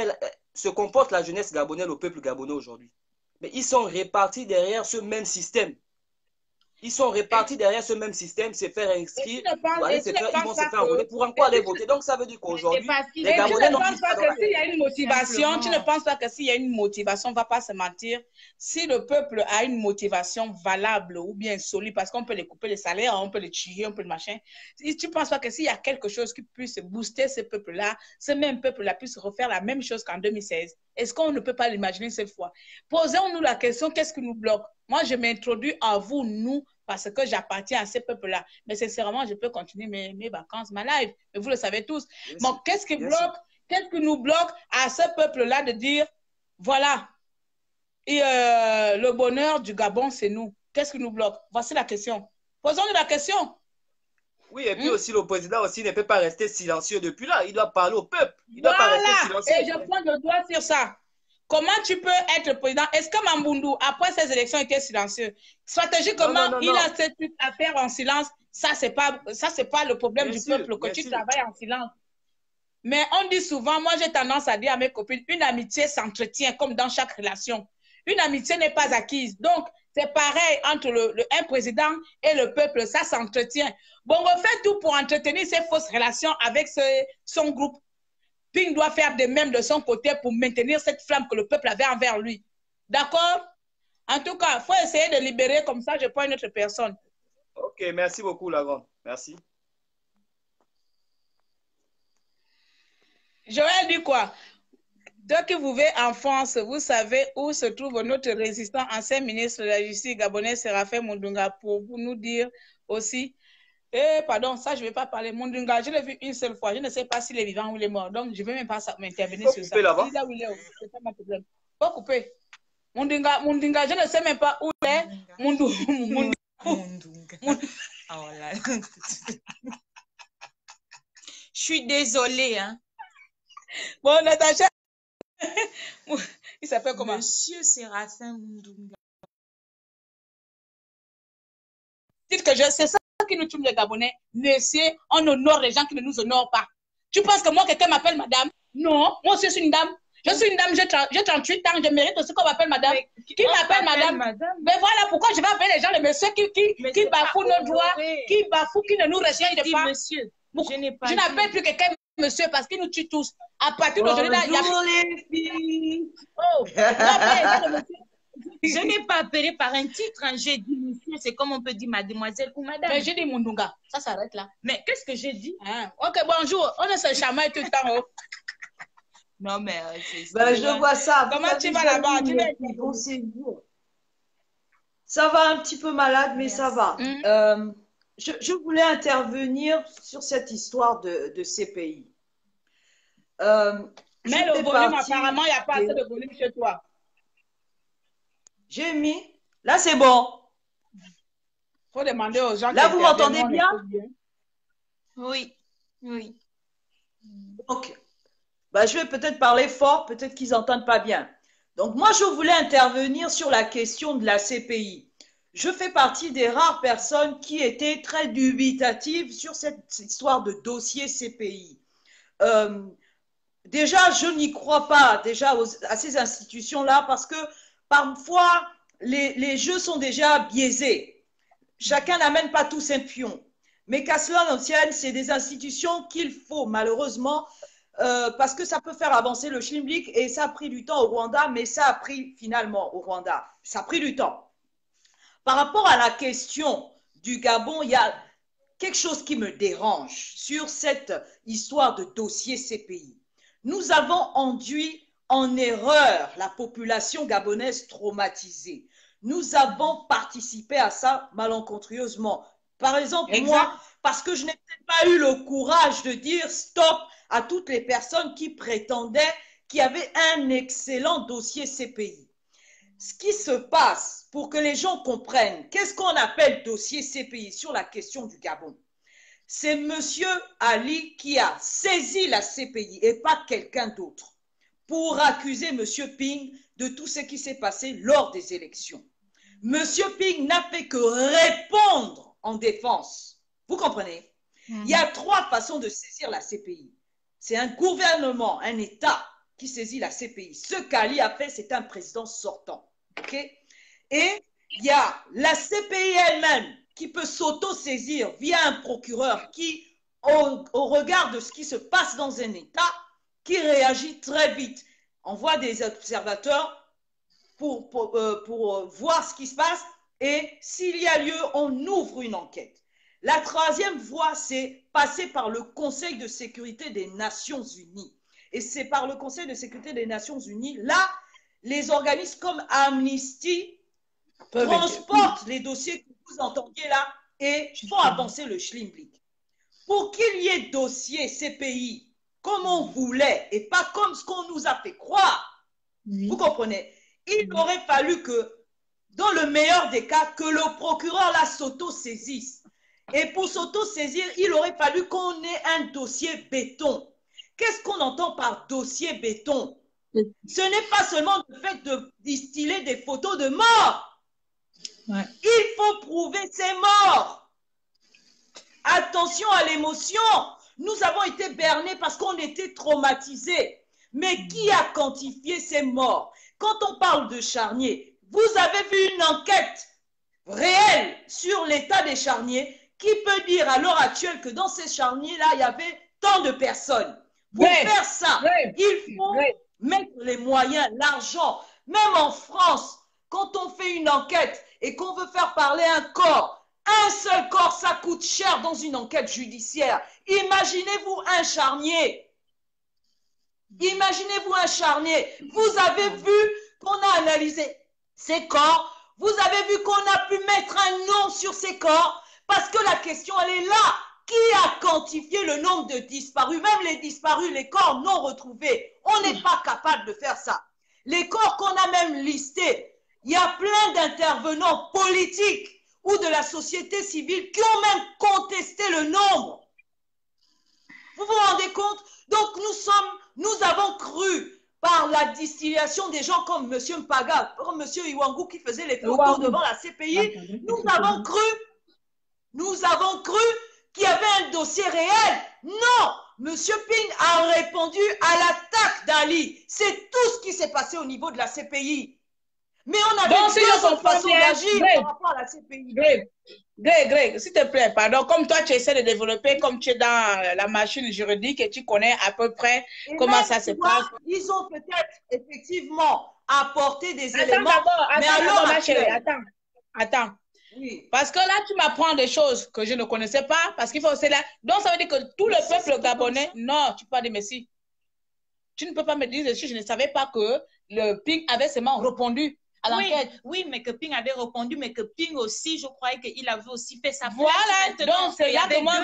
se comporte la jeunesse gabonaise, le peuple gabonais aujourd'hui. Mais ils sont répartis derrière ce même système. Ils sont répartis derrière ce même système, se faire inscrire, ils vont se faire enrôler pour encore aller voter. Donc ça veut dire qu'aujourd'hui, les Gabonais n'ont plus que s'il y a une motivation, tu ne penses pas que s'il y a une motivation, on ne va pas se mentir, si le peuple a une motivation valable ou bien solide, parce qu'on peut les couper les salaires, on peut les tuer, on peut le machin, tu ne penses pas que s'il y a quelque chose qui puisse booster ce peuple-là, ce même peuple-là puisse refaire la même chose qu'en 2016? Est-ce qu'on ne peut pas l'imaginer cette fois? Posons-nous la question, qu'est-ce qui nous bloque? Moi, je m'introduis à vous, nous, parce que j'appartiens à ces peuples-là. Mais sincèrement, je peux continuer mes vacances, ma life. Mais vous le savez tous. Bon, qu'est-ce qui nous bloque à ce peuple-là de dire, voilà, et, le bonheur du Gabon, c'est nous. Qu'est-ce qui nous bloque? Voici la question. Posons-nous la question. Oui, et puis aussi, le président aussi ne peut pas rester silencieux depuis là. Il doit parler au peuple. Il ne doit pas rester silencieux. Et je prends le doigt sur ça. Comment tu peux être président? Est-ce que Mambundu, après ces élections, était silencieux? Stratégiquement, il a ce truc à faire en silence. Ça, c'est pas le problème du peuple, que tu travailles en silence. Mais on dit souvent, moi j'ai tendance à dire à mes copines, une amitié s'entretient comme dans chaque relation. Une amitié n'est pas acquise. Donc, c'est pareil entre un président et le peuple, ça s'entretient. Bon, on fait tout pour entretenir ces fausses relations avec son groupe. Ping doit faire de même de son côté pour maintenir cette flamme que le peuple avait envers lui. D'accord? En tout cas, il faut essayer de libérer, comme ça je prends une autre personne. Ok, merci beaucoup, Lagrande. Merci. Joël dit quoi? Dès que vous vivez en France, vous savez où se trouve notre résistant ancien ministre de la Justice gabonais, Séraphin Mundunga, pour nous dire aussi. Pardon, ça, je ne vais pas parler. Mundunga, je l'ai vu une seule fois. Je ne sais pas s'il est vivant ou il est mort. Donc, je ne vais même pas m'intervenir sur ça. Là-bas. C'est pas mon problème. Faut couper. Mundunga, je ne sais même pas où il est. Mundunga. Oh là. Je suis désolée. Hein. Bon, Natacha. Il s'appelle comment? Monsieur Séraphin Mundunga. Dites que c'est ça qui nous tue les Gabonais. Monsieur, on honore les gens qui ne nous honorent pas. Tu penses que moi, quelqu'un m'appelle madame? Non, moi aussi, je suis une dame. Je suis une dame, j'ai 38 ans, je mérite aussi qu'on m'appelle madame. Qui m'appelle madame? Mais voilà pourquoi je vais appeler les gens, les messieurs qui bafouent nos droits, qui bafouent, qui ne nous respectent pas. Monsieur, je n'appelle plus quelqu'un monsieur parce qu'il nous tue tous. À partir d'aujourd'hui, là, il y a... Bonjour les filles. Oh, je n'ai pas appelé par un titre, hein. J'ai dit monsieur, c'est comme on peut dire mademoiselle ou madame. Mais j'ai dit Mundunga, ça s'arrête là. Mais qu'est-ce que j'ai dit? Ok, bonjour, on est se chamaille tout le temps. Oh. Non, mais je vois ça. Comment tu vas là-bas? Ça va un petit peu malade, mais ça va. Je voulais intervenir sur cette histoire de ces pays. Mais le volume, apparemment, il n'y a pas assez de volume chez toi. J'ai mis. Là, c'est bon. Il faut demander aux gens. Là, vous m'entendez bien? Oui. Oui. Donc, je vais peut-être parler fort, peut-être qu'ils n'entendent pas bien. Donc, moi, je voulais intervenir sur la question de la CPI. Je fais partie des rares personnes qui étaient très dubitatives sur cette histoire de dossier CPI. Déjà, je n'y crois pas à ces institutions-là parce que parfois, les jeux sont déjà biaisés. Chacun n'amène pas tous un pion. Mais qu'à cela ne tienne, c'est des institutions qu'il faut malheureusement parce que ça peut faire avancer le schlimblick et ça a pris du temps au Rwanda, mais ça a pris finalement au Rwanda. Ça a pris du temps. Par rapport à la question du Gabon, il y a quelque chose qui me dérange sur cette histoire de dossier CPI. Nous avons induit en erreur la population gabonaise traumatisée. Nous avons participé à ça malencontreusement. Par exemple, moi, parce que je n'ai peut-être pas eu le courage de dire stop à toutes les personnes qui prétendaient qu'il y avait un excellent dossier CPI. ce qui se passe, pour que les gens comprennent, qu'est-ce qu'on appelle dossier CPI sur la question du Gabon? C'est M. Ali qui a saisi la CPI et pas quelqu'un d'autre pour accuser M. Ping de tout ce qui s'est passé lors des élections. M. Ping n'a fait que répondre en défense. Vous comprenez? Il y a 3 façons de saisir la CPI. C'est un gouvernement, un État qui saisit la CPI. Ce qu'Ali a fait, c'est un président sortant. Okay? Et il y a la CPI elle-même qui peut s'auto-saisir via un procureur qui, au regard de ce qui se passe dans un État, qui réagit très vite. On voit des observateurs pour voir ce qui se passe et s'il y a lieu, on ouvre une enquête. La 3e voie, c'est passer par le Conseil de sécurité des Nations Unies. Et c'est par le Conseil de sécurité des Nations Unies, là, les organismes comme Amnesty transportent les dossiers que vous entendiez là et font avancer le Schlimblick. Pour qu'il y ait dossier CPI comme on voulait et pas comme ce qu'on nous a fait croire, vous comprenez, il aurait fallu que, dans le meilleur des cas, que le procureur là s'auto-saisisse. Et pour s'auto-saisir, il aurait fallu qu'on ait un dossier béton. Qu'est-ce qu'on entend par dossier béton? Ce n'est pas seulement le fait de distiller des photos de morts. Ouais. Il faut prouver ces morts. Attention à l'émotion. Nous avons été bernés parce qu'on était traumatisés. Mais qui a quantifié ces morts? Quand on parle de charniers, vous avez vu une enquête réelle sur l'état des charniers qui peut dire à l'heure actuelle que dans ces charniers-là, il y avait tant de personnes. Pour faire ça, il faut mettre les moyens, l'argent. Même en France, quand on fait une enquête et qu'on veut faire parler un corps, un seul corps, ça coûte cher dans une enquête judiciaire. Imaginez-vous un charnier. Imaginez-vous un charnier. Vous avez vu qu'on a analysé ces corps. Vous avez vu qu'on a pu mettre un nom sur ces corps parce que la question, elle est là. Qui a quantifié le nombre de disparus? Même les disparus, les corps non retrouvés. On n'est pas capable de faire ça. Les corps qu'on a même listés, il y a plein d'intervenants politiques ou de la société civile qui ont même contesté le nombre. Vous vous rendez compte? Donc nous avons cru par la distillation des gens comme M. Mpaga, comme M. Iwangu qui faisait les photos devant la CPI, nous avons cru qu'il y avait un dossier réel. Non, M. Ping a répondu à l'attaque d'Ali. C'est tout ce qui s'est passé au niveau de la CPI. Mais on avait deux autres façons d'agir par rapport à la CPI. Greg, s'il te plaît, pardon, comme toi tu essaies de développer, comme tu es dans la machine juridique et tu connais à peu près comment ça se passe. Ils ont peut-être effectivement apporté des éléments. Mais alors, attends. Oui. Parce que là, tu m'apprends des choses que je ne connaissais pas, parce qu'il faut aussi là. Donc, ça veut dire que tout le peuple gabonais, non, tu peux pas dire merci. Tu ne peux pas me dire dessus, je ne savais pas que le Ping avait seulement répondu à l'enquête. Oui, mais que Ping avait répondu, mais que Ping aussi, je croyais qu'il avait aussi fait sa plainte. Voilà, donc c'est là que moi,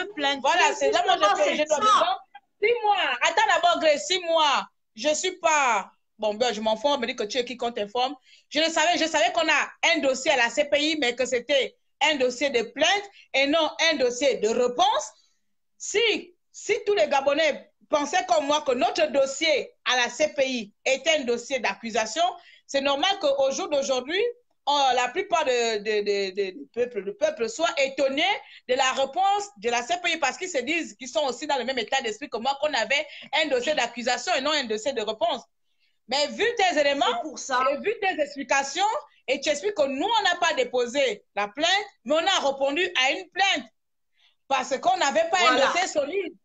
voilà, c'est là que je dois dire. 6 mois, attends d'abord, Greg, 6 mois, je suis pas... Bon, ben, je m'en fous, on me dit que tu es qui qu'on t'informe. Je savais qu'on a un dossier à la CPI, mais que c'était un dossier de plainte et non un dossier de réponse. Si tous les Gabonais pensaient comme moi que notre dossier à la CPI était un dossier d'accusation, c'est normal qu'au jour d'aujourd'hui, la plupart du peuple soit étonné de la réponse de la CPI parce qu'ils se disent qu'ils sont aussi dans le même état d'esprit que moi, qu'on avait un dossier d'accusation et non un dossier de réponse. Mais vu tes éléments, et vu tes explications, et tu expliques que nous, on n'a pas déposé la plainte, mais on a répondu à une plainte parce qu'on n'avait pas un dossier solide.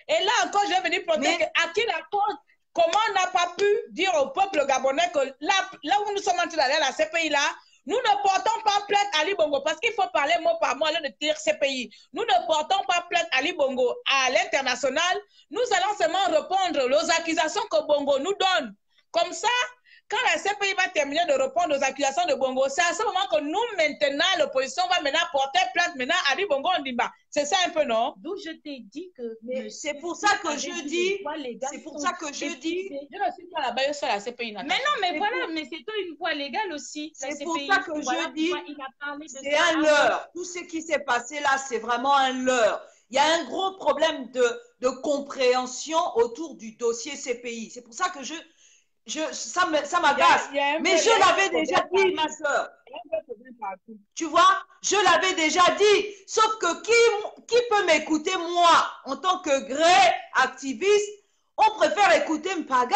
Et là encore, je vais venir protéger à qui la cause, comment on n'a pas pu dire au peuple gabonais que là où nous sommes en train d'aller à la CPI, là, nous ne portons pas plainte à Ali Bongo parce qu'il faut parler mot par mot de dire CPI. Nous ne portons pas plainte à Ali Bongo à l'international. Nous allons seulement répondre aux accusations que Bongo nous donne. Comme ça, quand la CPI va terminer de répondre aux accusations de Bongo, c'est à ce moment que nous, maintenant, l'opposition va maintenant porter plainte maintenant à Ali Bongo Ondimba. C'est ça un peu, non? D'où je t'ai dit que... C'est pour ça que je dis... C'est pour ça que je dis... Je ne suis pas là-bas, je suis à la CPI. Mais non, mais voilà, mais c'est une voie légale aussi. C'est pour ça que je dis, c'est un leurre. Tout ce qui s'est passé là, c'est vraiment un leurre. Il y a un gros problème de compréhension autour du dossier CPI. C'est pour ça que ça m'agace. Mais je l'avais déjà dit, ma soeur. Tu vois, je l'avais déjà dit. Sauf que qui peut m'écouter, moi, en tant que gré activiste? On préfère écouter Mpaga,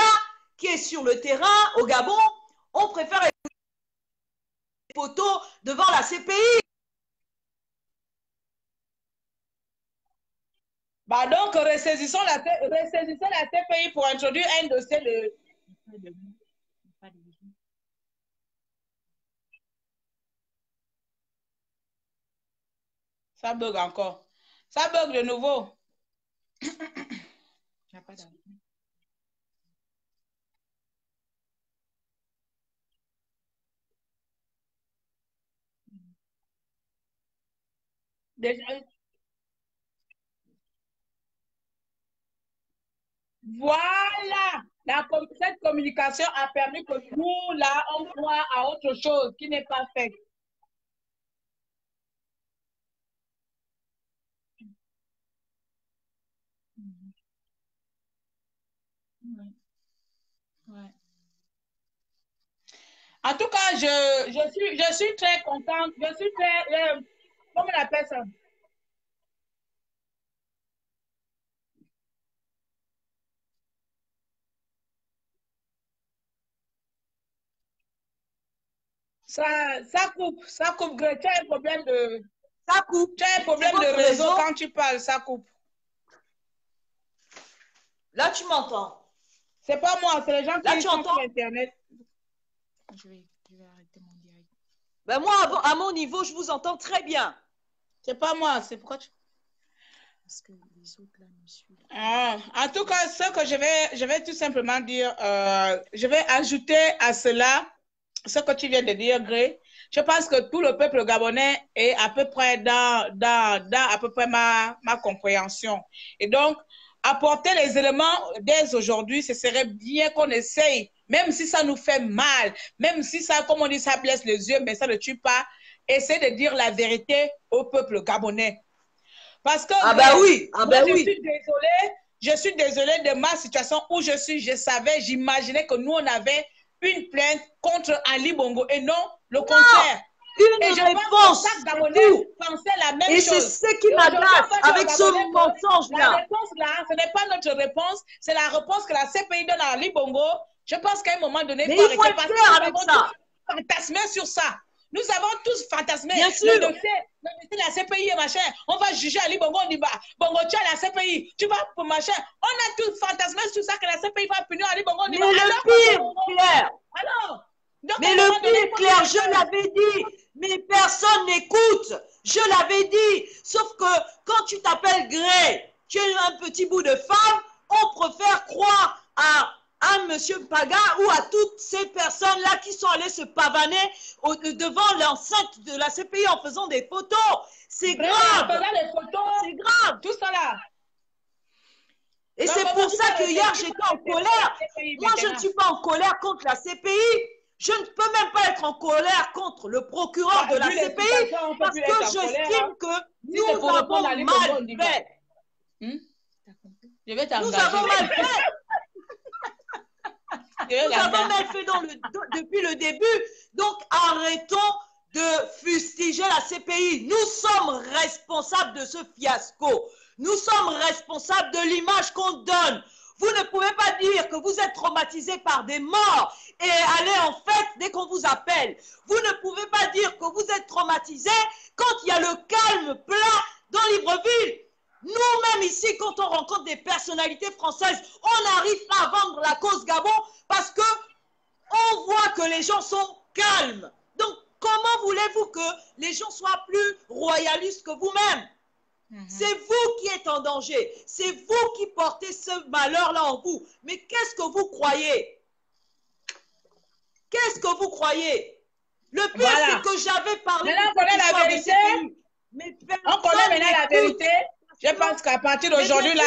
qui est sur le terrain au Gabon. On préfère écouter les photos devant la CPI. Bah donc, ressaisissons la CPI pour introduire un dossier de... Ça bug encore. Ça bug de nouveau. Il n'y a pas d'argent. Déjà... Voilà, cette communication a permis que nous, là, on voit à autre chose qui n'est pas fait. Ouais. En tout cas, je suis très contente, je suis très, comment on appelle ça? Ça coupe, tu as un problème de... Ça coupe. Tu as un problème de réseau quand tu parles, ça coupe. Là, tu m'entends. C'est pas moi, c'est les gens qui sont sur Internet. Je vais arrêter mon direct. Ben moi, à mon niveau, je vous entends très bien. C'est pas moi, c'est pourquoi tu... Parce que les autres là me suivent. En tout cas, ce que je vais tout simplement dire, je vais ajouter à cela ce que tu viens de dire, Gré. Je pense que tout le peuple gabonais est à peu près dans à peu près ma compréhension. Et donc, apporter les éléments dès aujourd'hui, ce serait bien qu'on essaye, même si ça nous fait mal, même si ça, comme on dit, ça blesse les yeux, mais ça ne tue pas, essayer de dire la vérité au peuple gabonais. Parce que je suis désolée de ma situation où je suis. J'imaginais que nous, on avait une plainte contre Ali Bongo et non le contraire. Une réponse. Et c'est ce qui m'agace avec ce mensonge-là. La réponse là, ce n'est pas notre réponse, c'est la réponse que la CPI donne à Ali Bongo. Je pense qu'à un moment donné, il faut être clair avec ça. Fantasmé sur ça. Nous avons tous fantasmé. Bien sûr. Le dossier, la CPI et machin. On va juger Ali Bongo, on dit bah, Bongo, tu as la CPI, tu vas pour machin. On a tous fantasmé sur ça que la CPI va punir Ali Bongo, on dit mais le pire, Claire. Alors, donc, mais le pire, Claire, je l'avais dit, mais personne n'écoute. Je l'avais dit. Sauf que quand tu t'appelles Gré, tu es un petit bout de femme, on préfère croire à monsieur Mpaga ou à toutes ces personnes-là qui sont allées se pavaner devant l'enceinte de la CPI en faisant des photos. C'est grave. C'est grave. Tout ça là. Et c'est pour ça que hier, j'étais en colère. Moi, je ne suis pas en colère contre la CPI. Je ne peux même pas être en colère contre le procureur de la CPI parce que j'estime que nous avons mal fait. Nous avons mal fait. Nous avons mal fait depuis le début. Donc, arrêtons de fustiger la CPI. Nous sommes responsables de ce fiasco. Nous sommes responsables de l'image qu'on donne. Vous ne pouvez pas dire que vous êtes traumatisé par des morts et aller en fête dès qu'on vous appelle. Vous ne pouvez pas dire que vous êtes traumatisé quand il y a le calme plat dans Libreville. Nous-mêmes ici, quand on rencontre des personnalités françaises, on n'arrive pas à vendre la cause Gabon parce que on voit que les gens sont calmes. Donc, comment voulez-vous que les gens soient plus royalistes que vous-même? C'est vous qui êtes en danger. C'est vous qui portez ce malheur-là en vous. Mais qu'est-ce que vous croyez? Qu'est-ce que vous croyez? Le pire, Voilà. c'est que j'avais parlé Maintenant, on connaît la vérité. On connaît maintenant la vérité. Je pense qu'à partir d'aujourd'hui, là,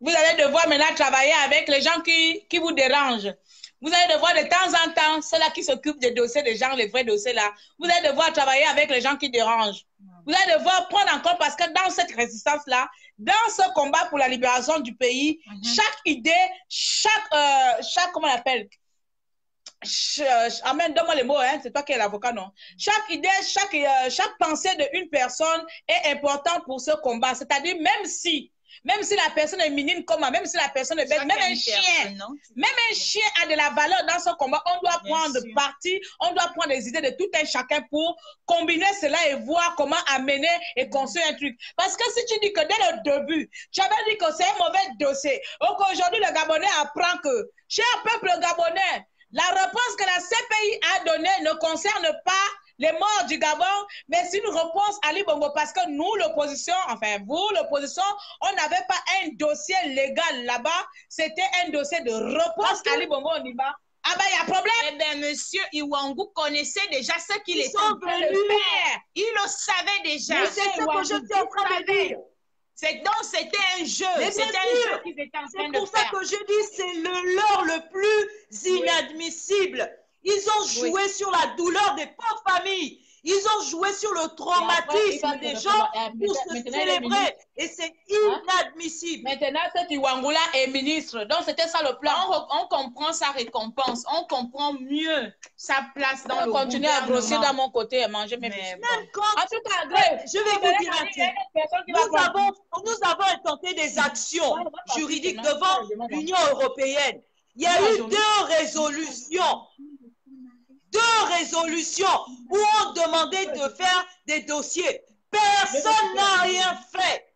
vous allez devoir maintenant travailler avec les gens qui vous dérangent. Vous allez devoir de temps en temps, ceux-là qui s'occupent des dossiers des gens, les vrais dossiers là, vous allez devoir travailler avec les gens qui dérangent. Vous allez devoir prendre en compte parce que dans cette résistance-là, dans ce combat pour la libération du pays, chaque idée, chaque comment on appelle? Amen, donne-moi les mots, hein, c'est toi qui es l'avocat, non? Chaque idée, chaque pensée d'une personne est importante pour ce combat. C'est-à-dire, même si la personne est minime comme moi, même si la personne est bête, même un chien a de la valeur dans ce combat, on doit prendre parti, on doit prendre les idées de tout un chacun pour combiner cela et voir comment amener et construire un truc. Parce que si tu dis que dès le début, tu avais dit que c'est un mauvais dossier, ou qu'aujourd'hui le Gabonais apprend que, cher peuple gabonais, la réponse que la CPI a donnée ne concerne pas les morts du Gabon, mais c'est une réponse à Ali Bongo parce que nous, l'opposition, enfin vous, l'opposition, on n'avait pas un dossier légal là-bas, c'était un dossier de réponse à Ali Bongo on y va. Ah ben, il y a problème. Eh bien, monsieur Iwangu connaissait déjà ce qu'il était en train de faire. Il le savait déjà. Mais c'est ce que je suis en train de dire. Donc, c'était un jeu. C'était un jeu qu'ils étaient en train de faire. C'est pour ça que je dis c'est le leur le plus inadmissible. Ils ont joué sur la douleur des pauvres familles. Ils ont joué sur le traumatisme des gens pour se célébrer. Et c'est inadmissible. Maintenant, cet Iwangula est ministre. Donc, c'était ça le plan. On comprend sa récompense. On comprend mieux sa place dans le gouvernement. On continue à grossir dans mon côté et manger mes biscuits. Même quand... En tout cas, je vais vous dire un truc. Nous avons intenté des actions juridiques devant l'Union européenne. Il y a eu deux résolutions où on demandait de faire des dossiers. Personne n'a rien fait.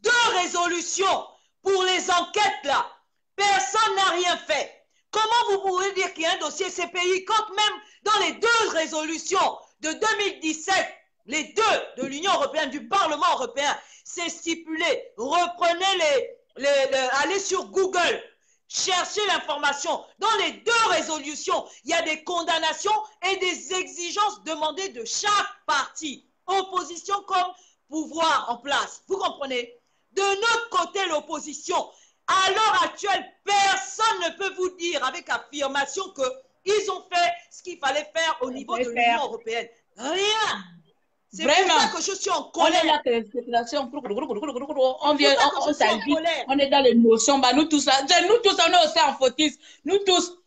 Deux résolutions pour les enquêtes là. Personne n'a rien fait. Comment vous pouvez dire qu'il y a un dossier CPI quand même dans les deux résolutions de 2017, les deux de l'Union européenne, du Parlement européen, c'est stipulé. Reprenez allez sur Google. Cherchez l'information. Dans les deux résolutions, il y a des condamnations et des exigences demandées de chaque parti, opposition comme pouvoir en place. Vous comprenez? De notre côté, l'opposition, à l'heure actuelle, personne ne peut vous dire avec affirmation qu'ils ont fait ce qu'il fallait faire au niveau de l'Union européenne. Rien. C'est pour ça que je suis en colère. On est dans l'émotion. Bah, nous tous, on est aussi en fautisme. Nous tous.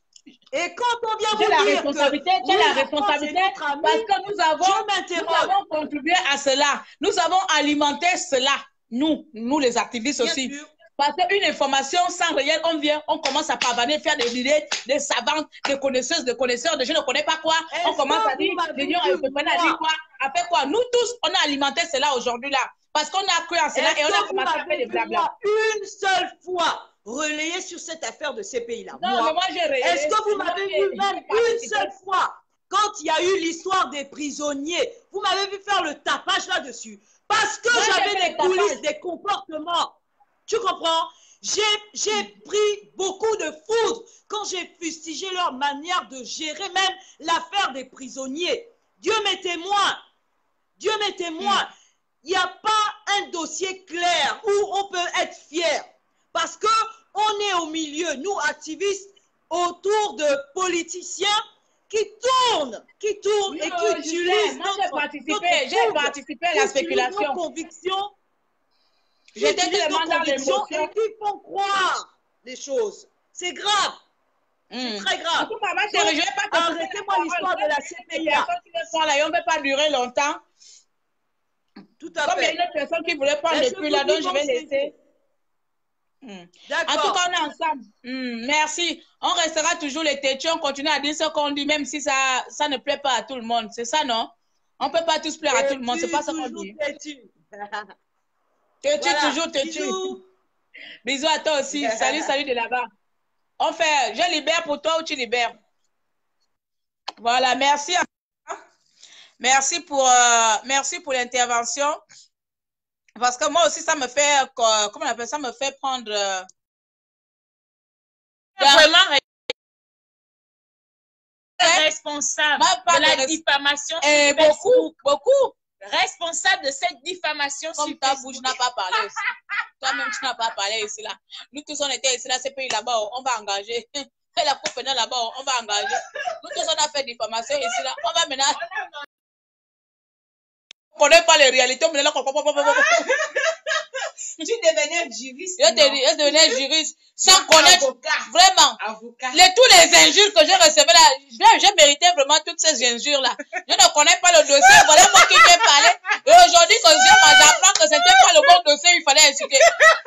Et quand on vient vous dire la responsabilité, parce que nous avons contribué à cela. Nous avons alimenté cela. Nous les activistes aussi. Parce qu'une information sans réel, on commence à pavaner, faire des idées, des savantes, des connaisseuses, des connaisseurs, de je ne connais pas quoi. On commence à dire, l'Union européenne a dit quoi, a fait quoi. Nous tous, on a alimenté cela aujourd'hui là. Parce qu'on a cru en cela et on a commencé à faire des blabla. Une seule fois relayé sur cette affaire de ces pays-là. Non, mais moi j'ai relayé. Est-ce que vous m'avez vu même une seule fois, quand il y a eu l'histoire des prisonniers, vous m'avez vu faire le tapage là-dessus? Parce que j'avais des coulisses, des comportements. Tu comprends? J'ai pris beaucoup de foudre quand j'ai fustigé leur manière de gérer même l'affaire des prisonniers. Dieu m'est témoin. Dieu m'est témoin. Il n'y a pas un dossier clair où on peut être fier. Parce qu'on est au milieu, nous activistes, autour de politiciens qui tournent et qui utilisent j'ai participé à la spéculation. Nos convictions. J'étais tellement dans l'émotion. Et qui font croire les choses. C'est grave. C'est très grave. En tout cas, ma chérie, je ne vais pas arrêtez-moi l'histoire de la CPI. On ne peut pas durer longtemps. Tout à fait. Comme il y a une autre personne qui voulait prendre depuis là, donc je vais laisser. En tout cas, on est ensemble. Merci. On restera toujours les têtus. On continue à dire ce qu'on dit, même si ça ne plaît pas à tout le monde. C'est ça, non? On ne peut pas tous plaire à tout le monde. C'est pas ça qu'on dit. Têtu, toujours têtu. Bisous à toi aussi. Salut de là-bas. On fait, je libère pour toi ou tu libères? Voilà, merci. Merci pour l'intervention. Parce que moi aussi, ça me fait, comment on appelle ça, me fait prendre... Vraiment responsable Pas de la de diffamation sur Et Facebook. beaucoup. Responsable de cette diffamation Comme sur ta Facebook. bouche n'a pas parlé aussi. Toi-même, tu n'as pas parlé ici là. Nous tous, on était ici là, ces pays là-bas, on va engager. Fais la coupe maintenant là-bas, on va engager. Nous tous, on a fait diffamation ici là. On va maintenant. On ne connaît pas les réalités. On là. Tu devenais juriste. Je devenais juriste sans connaître avocat. Vraiment. Avocat. Tous les injures que j'ai reçues là, j'ai mérité vraiment toutes ces injures là. Je ne connais pas le dossier. Voilà moi qui vais parler. Et aujourd'hui, quand j'apprends que c'était pas le bon dossier, il fallait insulter.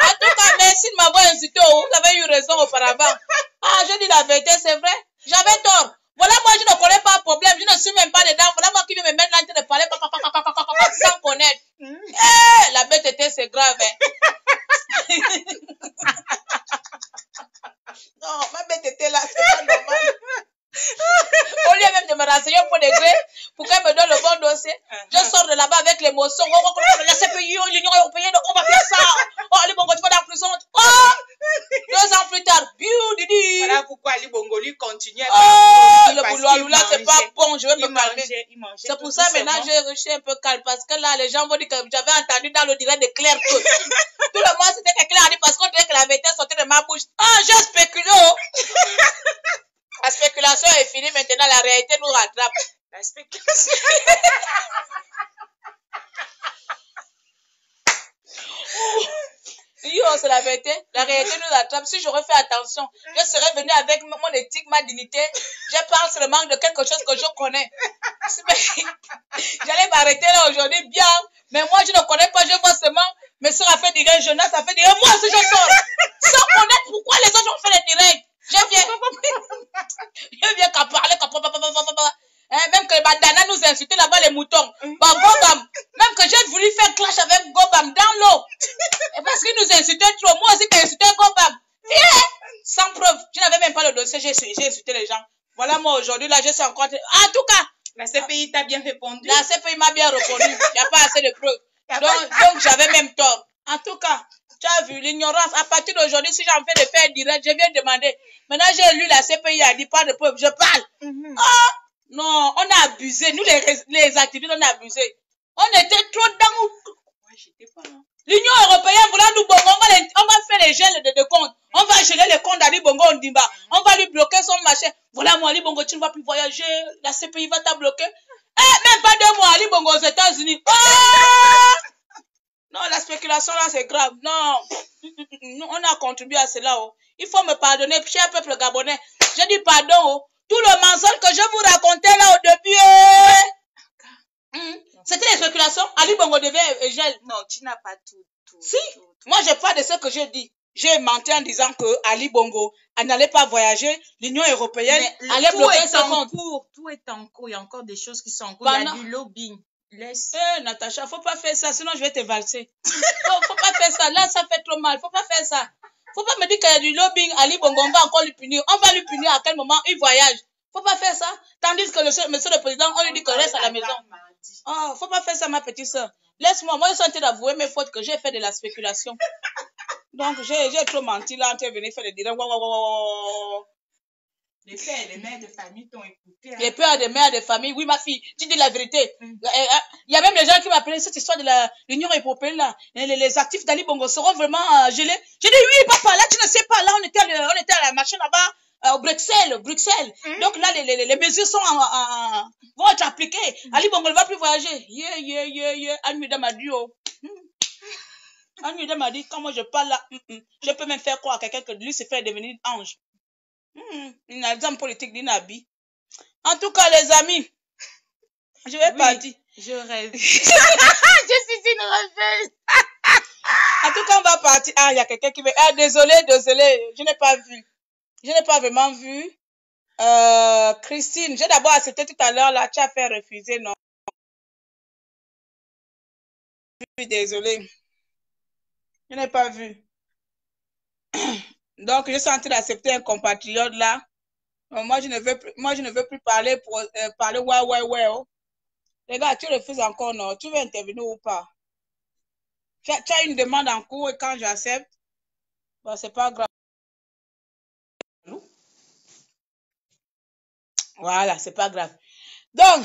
En tout cas, merci de m'avoir insulté. Vous avez eu raison auparavant. Ah, je dis la vérité, c'est vrai. J'avais tort. Voilà, moi, je ne connais pas le problème. Je ne suis même pas dedans. Voilà, moi qui vais me mettre là en train de parler sans connaître. La bête était, c'est grave. Hein. Non, ma bête était là, c'est pas normal. Au lieu même de me renseigner au point de gré pour qu'elle me donne le bon dossier, je sors de là-bas avec l'émotion. La CPI, l'Union européenne, on va faire ça. Oh, Ali Bongo, tu vas dans la prison. Oh, 2 ans plus tard, Didi. Voilà pourquoi Ali Bongo lui continuait. Oh, le boulot là, c'est pas bon, je vais me calmer. C'est pour ça maintenant, je suis un peu calme parce que là, les gens vont dire que j'avais entendu dans le direct de Claire que tout le monde c'était que Claire a dit parce qu'on dirait que la vérité sortait de ma bouche. Ah, j'ai spéculé. La spéculation est finie, maintenant la réalité nous rattrape. La spéculation. Yo, c'est la vérité. La réalité nous rattrape. Si j'aurais fait attention, je serais venu avec mon éthique, ma dignité. Je parle seulement de quelque chose que je connais. J'allais m'arrêter là aujourd'hui bien, mais moi je ne connais pas, je vois seulement mes soeurs a fait des directs, Jonas a fait des directs, moi aussi je sors. Sans connaître pourquoi les autres ont fait les directs. Je viens qu'à parler, même que Badana nous insultait là-bas les moutons. Gobam, même que j'ai voulu faire clash avec Gobam dans l'eau. Et parce qu'il nous insultait trop, moi aussi j'ai insulté Gobam. Sans preuve, je n'avais même pas le dossier, j'ai insulté les gens. Voilà, moi aujourd'hui, là, je suis encore. En tout cas, la CPI t'a bien répondu. La CPI m'a bien répondu. Il n'y a pas assez de preuves. Donc j'avais même tort. En tout cas, tu as vu l'ignorance. À partir d'aujourd'hui, si j'en fais de faire direct, je viens demander. Maintenant, j'ai lu la CPI, a dit pas de preuves. Je parle. Ah, non, on a abusé. Nous, les activistes, on a abusé. On était trop dans. Ouais, j'étais pas là. L'Union européenne voulant nous bongo, on va faire les gels de comptes. On va geler les comptes d'Ali Bongo Ondimba. On va lui bloquer son machin. Voilà, moi, Ali Bongo, tu ne vas plus voyager. La CPI va t'en bloquer. Même pas 2 mois, Ali Bongo aux États-Unis. Ah! Non, la spéculation là, c'est grave. Non, on a contribué à cela. Oh. Il faut me pardonner, cher peuple gabonais. Je dis pardon. Oh. Tout le mensonge que je vous racontais là au début. C'était les spéculations. Ali Bongo devait gel. Non, tu n'as pas tout. Si, moi je parle de ce que j'ai dit. J'ai menti en disant que Ali Bongo n'allait pas voyager. L'Union européenne allait bloquer son compte. Tout est en cours. Il y a encore des choses qui sont en cours. Il y a du lobbying. Laisse. Natacha, faut pas faire ça, sinon je vais te valser. Faut pas faire ça. Là, ça fait trop mal. Faut pas faire ça. Faut pas me dire qu'il y a du lobbying. Ali Bongo, on va encore lui punir. On va lui punir à quel moment il voyage. Faut pas faire ça. Tandis que monsieur le président, on lui dit que reste à la maison. Oh, faut pas faire ça, ma petite soeur. Laisse-moi. Moi, je suis en train d'avouer mes fautes que j'ai fait de la spéculation. Donc, j'ai trop menti là, en train de venir faire des directs. Les pères et les mères de famille t'ont écouté. Hein. Les pères et les mères de famille, oui, ma fille, tu dis la vérité. Il y a même les gens qui m'appelaient cette histoire de l'Union européenne là. Les actifs d'Ali Bongo seront vraiment gelés. J'ai dit oui, papa, là, tu ne sais pas. Là, on était à la machine là-bas. Au Bruxelles. Donc là, les mesures vont être appliquées. Ali Bongo ne va plus voyager. Anne-Mida m'a dit, Anne-Mida m'a dit, quand moi je parle là, je peux même faire croire à quelqu'un que lui se fait devenir ange. Une examen politique d'Inabi. En tout cas, les amis, je vais partir. Je rêve. Je suis une rebelle. En tout cas, on va partir. Ah, il y a quelqu'un qui veut. Ah, désolé. Je n'ai pas vu. Je n'ai pas vraiment vu. Christine, j'ai d'abord accepté tout à l'heure. Là, tu as fait refuser, non? Je suis désolée. Je n'ai pas vu. Donc, je suis en train d'accepter un compatriote là. Moi, je ne veux plus parler pour parler ouais. Oh. Les gars, tu refuses encore, non? Tu veux intervenir ou pas? Tu as une demande en cours et quand j'accepte, bon, c'est pas grave. Voilà, c'est pas grave. Donc,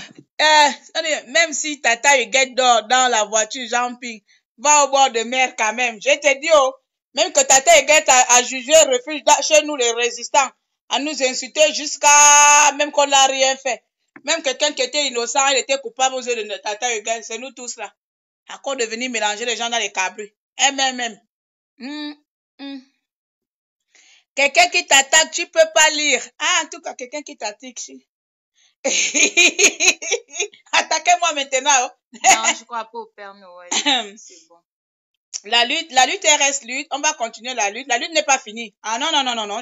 même si Tata Huguette dort dans la voiture, Jean-Pierre, va au bord de mer quand même. Je te dis, oh, même que Tata Huguette a jugé refuge chez nous les résistants, à nous insulter jusqu'à même qu'on n'a rien fait. Même quelqu'un qui était innocent, il était coupable aux yeux de Tata Huguette, c'est nous tous là. À quoi de venir mélanger les gens dans les cabris? MMM. Quelqu'un qui t'attaque, tu peux pas lire. Ah, en tout cas, quelqu'un qui t'attaque. Attaquez-moi maintenant. Oh. Non, je crois pas au Père Noël. C'est bon. La lutte reste lutte. On va continuer la lutte. La lutte n'est pas finie. Ah non,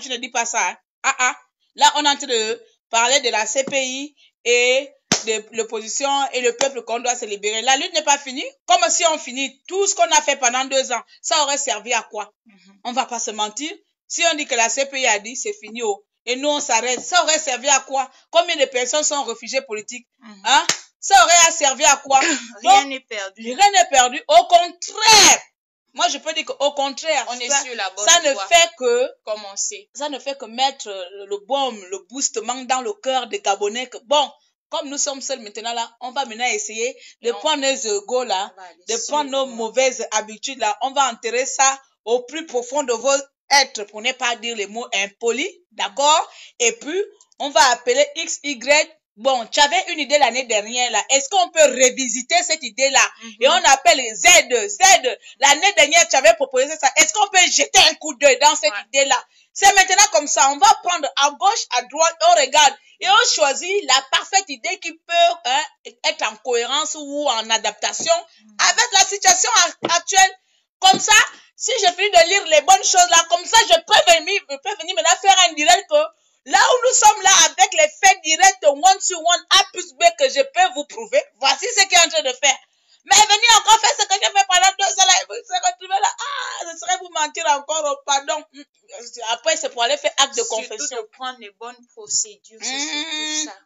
je ne dis pas ça. Hein. Là, on est en train de parler de la CPI et de l'opposition et le peuple qu'on doit se libérer. La lutte n'est pas finie. Comme si on finit tout ce qu'on a fait pendant 2 ans. Ça aurait servi à quoi? On va pas se mentir. Si on dit que la CPI a dit c'est fini, et nous on s'arrête, ça aurait servi à quoi? Combien de personnes sont réfugiés politiques? Hein? Ça aurait servi à quoi? Rien n'est perdu. Rien n'est perdu. Au contraire, moi je peux dire qu'au contraire, on est sur la bonne ça ne fait que commencer. Ça ne fait que mettre le baume, le boostement dans le cœur des Gabonais que bon, comme nous sommes seuls maintenant là, on va maintenant essayer de prendre nos égos là, de prendre nos mauvaises habitudes là, on va enterrer ça au plus profond de vos êtres, pour ne pas dire les mots impolis, d'accord? Et puis, on va appeler X, Y. Bon, tu avais une idée l'année dernière là. Est-ce qu'on peut revisiter cette idée-là? Et on appelle Z. L'année dernière, tu avais proposé ça. Est-ce qu'on peut jeter un coup d'œil dans cette idée-là? C'est maintenant comme ça. On va prendre à gauche, à droite, on regarde. Et on choisit la parfaite idée qui peut être en cohérence ou en adaptation avec la situation actuelle. Comme ça, si je finis de lire les bonnes choses là, comme ça, je peux venir maintenant faire un direct que là où nous sommes là avec les faits directs one-to-one A plus B que je peux vous prouver, voici ce qu'il est en train de faire. Mais venir encore faire ce que j'ai fait pendant 2 ans là, et vous se retrouver là, ce serait vous mentir encore, pardon. Après, c'est pour aller faire acte de confession. Surtout de prendre les bonnes procédures, c'est surtout ça.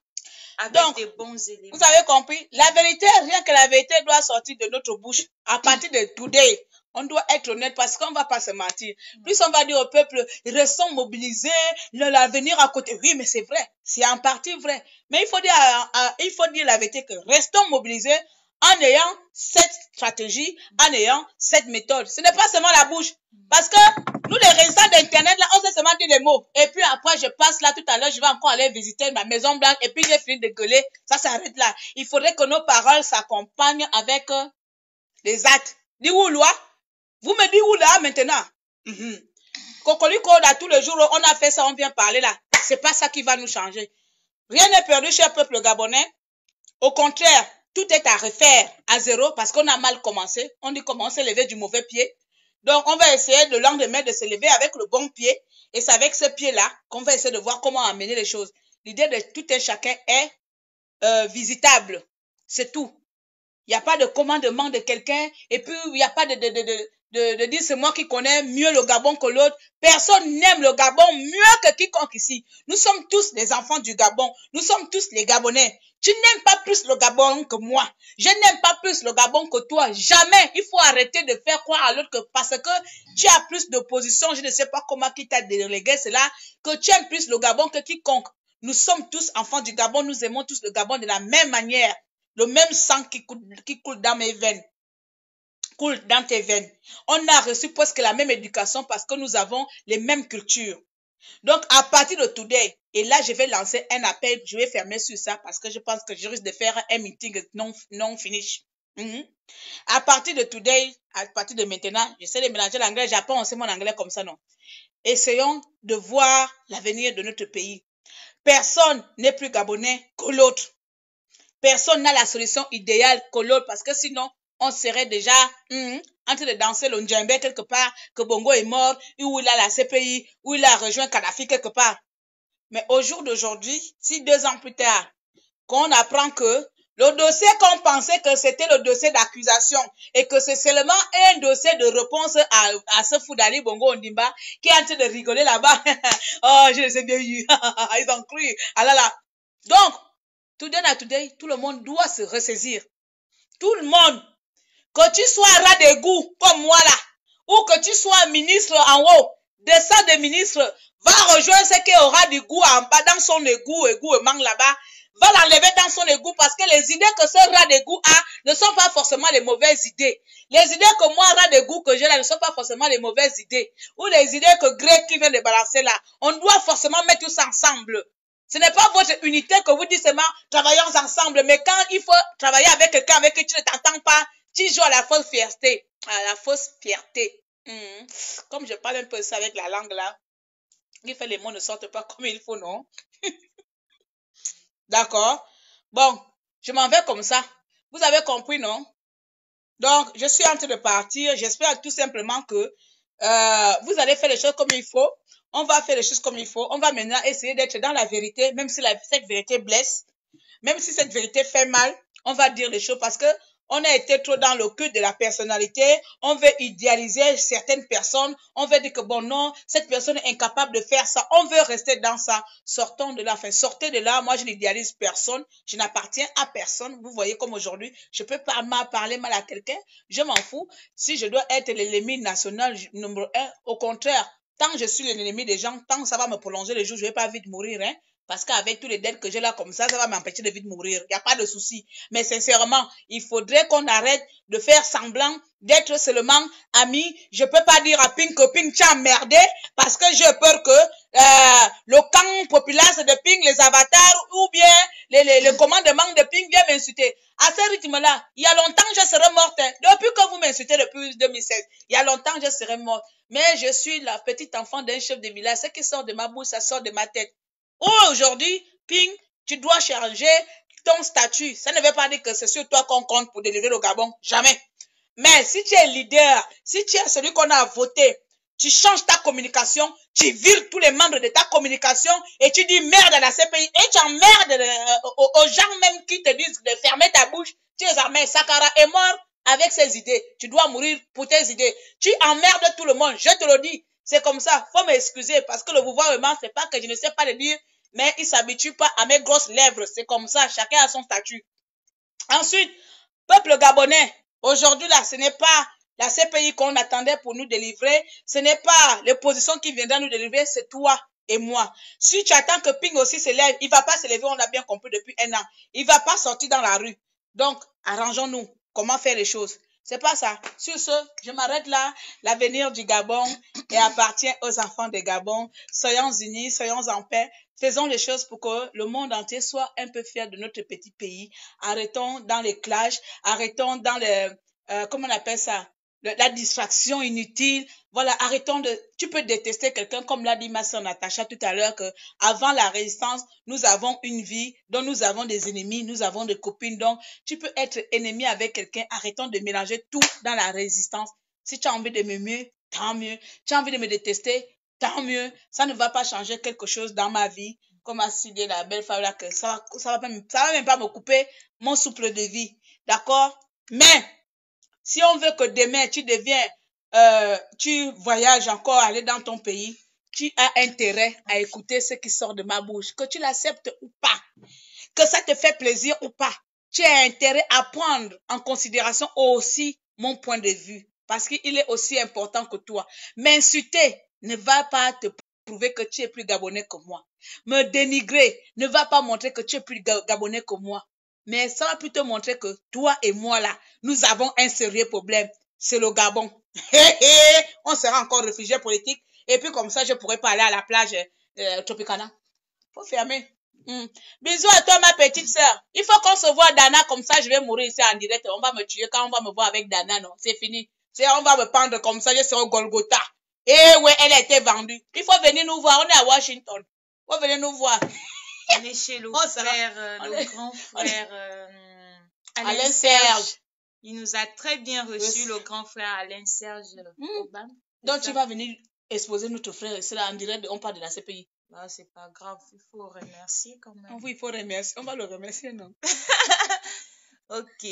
Avec donc, des bons éléments. Vous avez compris? La vérité, rien que la vérité doit sortir de notre bouche à partir de today. On doit être honnête parce qu'on ne va pas se mentir. Plus on va dire au peuple, restons mobilisés, l'avenir à côté. Oui, mais c'est vrai. C'est en partie vrai. Mais il faut dire la vérité que restons mobilisés en ayant cette stratégie, en ayant cette méthode. Ce n'est pas seulement la bouche. Parce que nous, les résistants d'Internet, là, on sait seulement dire les mots. Et puis après, je passe là tout à l'heure, je vais encore aller visiter ma maison blanche et puis j'ai fini de gueuler. Ça s'arrête là. Il faudrait que nos paroles s'accompagnent avec les actes. Dis où, loi? Vous me dites où là maintenant? Cocolico, là, tous les jours, on a fait ça, on vient parler là. C'est pas ça qui va nous changer. Rien n'est perdu, cher peuple gabonais. Au contraire, tout est à refaire à zéro parce qu'on a mal commencé. On dit comment on s'est levé du mauvais pied. Donc, on va essayer le lendemain de se lever avec le bon pied. Et c'est avec ce pied-là qu'on va essayer de voir comment amener les choses. L'idée de tout un chacun est visitable. C'est tout. Il n'y a pas de commandement de quelqu'un. Et puis, il n'y a pas de dire c'est moi qui connais mieux le Gabon que l'autre. Personne n'aime le Gabon mieux que quiconque ici. Nous sommes tous les enfants du Gabon. Nous sommes tous les Gabonais. Tu n'aimes pas plus le Gabon que moi. Je n'aime pas plus le Gabon que toi. Jamais. Il faut arrêter de faire croire à l'autre que parce que tu as plus d'opposition, je ne sais pas comment qui t'a délégué cela, que tu aimes plus le Gabon que quiconque. Nous sommes tous enfants du Gabon. Nous aimons tous le Gabon de la même manière. Le même sang qui coule dans mes veines. Coule dans tes veines. On a reçu presque la même éducation parce que nous avons les mêmes cultures. Donc, à partir de today, et là, je vais lancer un appel, je vais fermer sur ça parce que je pense que je risque de faire un meeting non finish. À partir de today, à partir de maintenant, j'essaie de mélanger l'anglais, j'apprends aussi mon anglais comme ça, non. Essayons de voir l'avenir de notre pays. Personne n'est plus gabonais que l'autre. Personne n'a la solution idéale que l'autre parce que sinon, on serait déjà en train de danser le Ndjembe quelque part, que Bongo est mort, où il a la CPI, où il a rejoint Kadhafi quelque part. Mais au jour d'aujourd'hui, si 2 ans plus tard, qu'on apprend que le dossier qu'on pensait que c'était le dossier d'accusation et que c'est seulement un dossier de réponse à ce fou d'Ali Bongo Ondimba qui est en train de rigoler là-bas. Oh, je les ai bien eu. Ils ont cru. Ah là là. Donc, today, tout le monde doit se ressaisir. Tout le monde. Que tu sois rat d'égout comme moi là, ou que tu sois ministre en haut, descend des ministres, va rejoindre ce qui aura du goût en bas dans son égout et manque là-bas, va l'enlever dans son égout parce que les idées que ce rat d'égout a ne sont pas forcément les mauvaises idées. Les idées que moi, rat d'égout que j'ai là, ne sont pas forcément les mauvaises idées. Ou les idées que Greg qui vient de balancer là. On doit forcément mettre tout ça ensemble. Ce n'est pas votre unité que vous dites seulement travaillons ensemble. Mais quand il faut travailler avec quelqu'un avec qui tu ne t'entends pas, tu joues à la fausse fierté. À la fausse fierté. Comme je parle un peu ça avec la langue là, il fait les mots ne sortent pas comme il faut, non? D'accord? Bon, je m'en vais comme ça. Vous avez compris, non? Donc, je suis en train de partir. J'espère tout simplement que vous allez faire les choses comme il faut. On va faire les choses comme il faut. On va maintenant essayer d'être dans la vérité, même si cette vérité blesse, même si cette vérité fait mal, on va dire les choses parce que on a été trop dans le culte de la personnalité. On veut idéaliser certaines personnes. On veut dire que bon non, cette personne est incapable de faire ça. On veut rester dans ça. Sortons de là. Enfin, sortez de là. Moi, je n'idéalise personne. Je n'appartiens à personne. Vous voyez comme aujourd'hui, je peux pas parler mal à quelqu'un. Je m'en fous. Si je dois être l'ennemi national numéro 1, au contraire, tant que je suis l'ennemi des gens, tant que ça va me prolonger les jours, je vais pas vite mourir, hein. Parce qu'avec tous les dettes que j'ai là comme ça va m'empêcher de vite mourir. Il n'y a pas de souci. Mais sincèrement, il faudrait qu'on arrête de faire semblant d'être seulement amis. Je peux pas dire à Ping que Ping t'a emmerdé parce que j'ai peur que le camp populace de Ping, les avatars ou bien les commandements de Ping viennent m'insulter. À ce rythme-là, il y a longtemps je serais morte. Hein. Depuis que vous m'insultez depuis 2016, il y a longtemps je serais morte. Mais je suis la petite enfant d'un chef de village. Ce qui sort de ma bouche, ça sort de ma tête. Oh, aujourd'hui, Ping, tu dois changer ton statut. Ça ne veut pas dire que c'est sur toi qu'on compte pour délivrer le Gabon. Jamais. Mais si tu es leader, si tu es celui qu'on a voté, tu changes ta communication, tu vires tous les membres de ta communication et tu dis merde à la CPI et tu emmerdes aux gens même qui te disent de fermer ta bouche. Tu les emmènes. Sakara est mort avec ses idées. Tu dois mourir pour tes idées. Tu emmerdes tout le monde. Je te le dis. C'est comme ça. Faut m'excuser parce que le gouvernement, c'est pas que je ne sais pas le dire, mais il s'habitue pas à mes grosses lèvres. C'est comme ça. Chacun a son statut. Ensuite, peuple gabonais, aujourd'hui là, ce n'est pas la CPI qu'on attendait pour nous délivrer. Ce n'est pas les positions qui viendront nous délivrer, c'est toi et moi. Si tu attends que Ping aussi se lève, il va pas se lever, on l'a bien compris depuis 1 an. Il va pas sortir dans la rue. Donc, arrangeons-nous. Comment faire les choses? C'est pas ça. Sur ce, je m'arrête là. L'avenir du Gabon appartient aux enfants du Gabon. Soyons unis, soyons en paix. Faisons les choses pour que le monde entier soit un peu fier de notre petit pays. Arrêtons dans les clashs, arrêtons dans les, comment on appelle ça? La distraction inutile. Voilà, arrêtons de... Tu peux détester quelqu'un, comme l'a dit ma soeur Natacha tout à l'heure, que avant la résistance, nous avons une vie, donc nous avons des ennemis, nous avons des copines. Donc, tu peux être ennemi avec quelqu'un. Arrêtons de mélanger tout dans la résistance. Si tu as envie de m'aimer, tant mieux. Tu as envie de me détester, tant mieux. Ça ne va pas changer quelque chose dans ma vie. Comme a dit la belle femme là, que ça va même pas me couper mon souffle de vie. D'accord? Mais, si on veut que demain, tu voyages encore, aller dans ton pays, tu as intérêt à écouter ce qui sort de ma bouche. Que tu l'acceptes ou pas, que ça te fait plaisir ou pas, tu as intérêt à prendre en considération aussi mon point de vue. Parce qu'il est aussi important que toi. M'insulter ne va pas te prouver que tu es plus gabonais que moi. Me dénigrer ne va pas montrer que tu es plus gabonais que moi. Mais ça va plutôt montrer que toi et moi là, nous avons un sérieux problème. C'est le Gabon. On sera encore réfugiés politiques. Et puis comme ça, je pourrais pas aller à la plage Tropicana. Faut fermer. Bisous à toi, ma petite sœur. Il faut qu'on se voit Dana, comme ça, je vais mourir ici en direct. On va me tuer quand on va me voir avec Dana, non. C'est fini. On va me pendre comme ça, je serai au Golgotha. Eh ouais, elle a été vendue. Il faut venir nous voir. On est à Washington. Il faut venir nous voir. On est chez le frère, le grand frère Alain Serge. Il nous a très bien reçu, le grand frère Alain Serge Obama. Donc, tu vas venir exposer notre frère. C'est là en direct, on parle de la CPI. Non, c'est pas grave, il faut remercier quand même. Oui, il faut remercier. On va le remercier, non? Ok.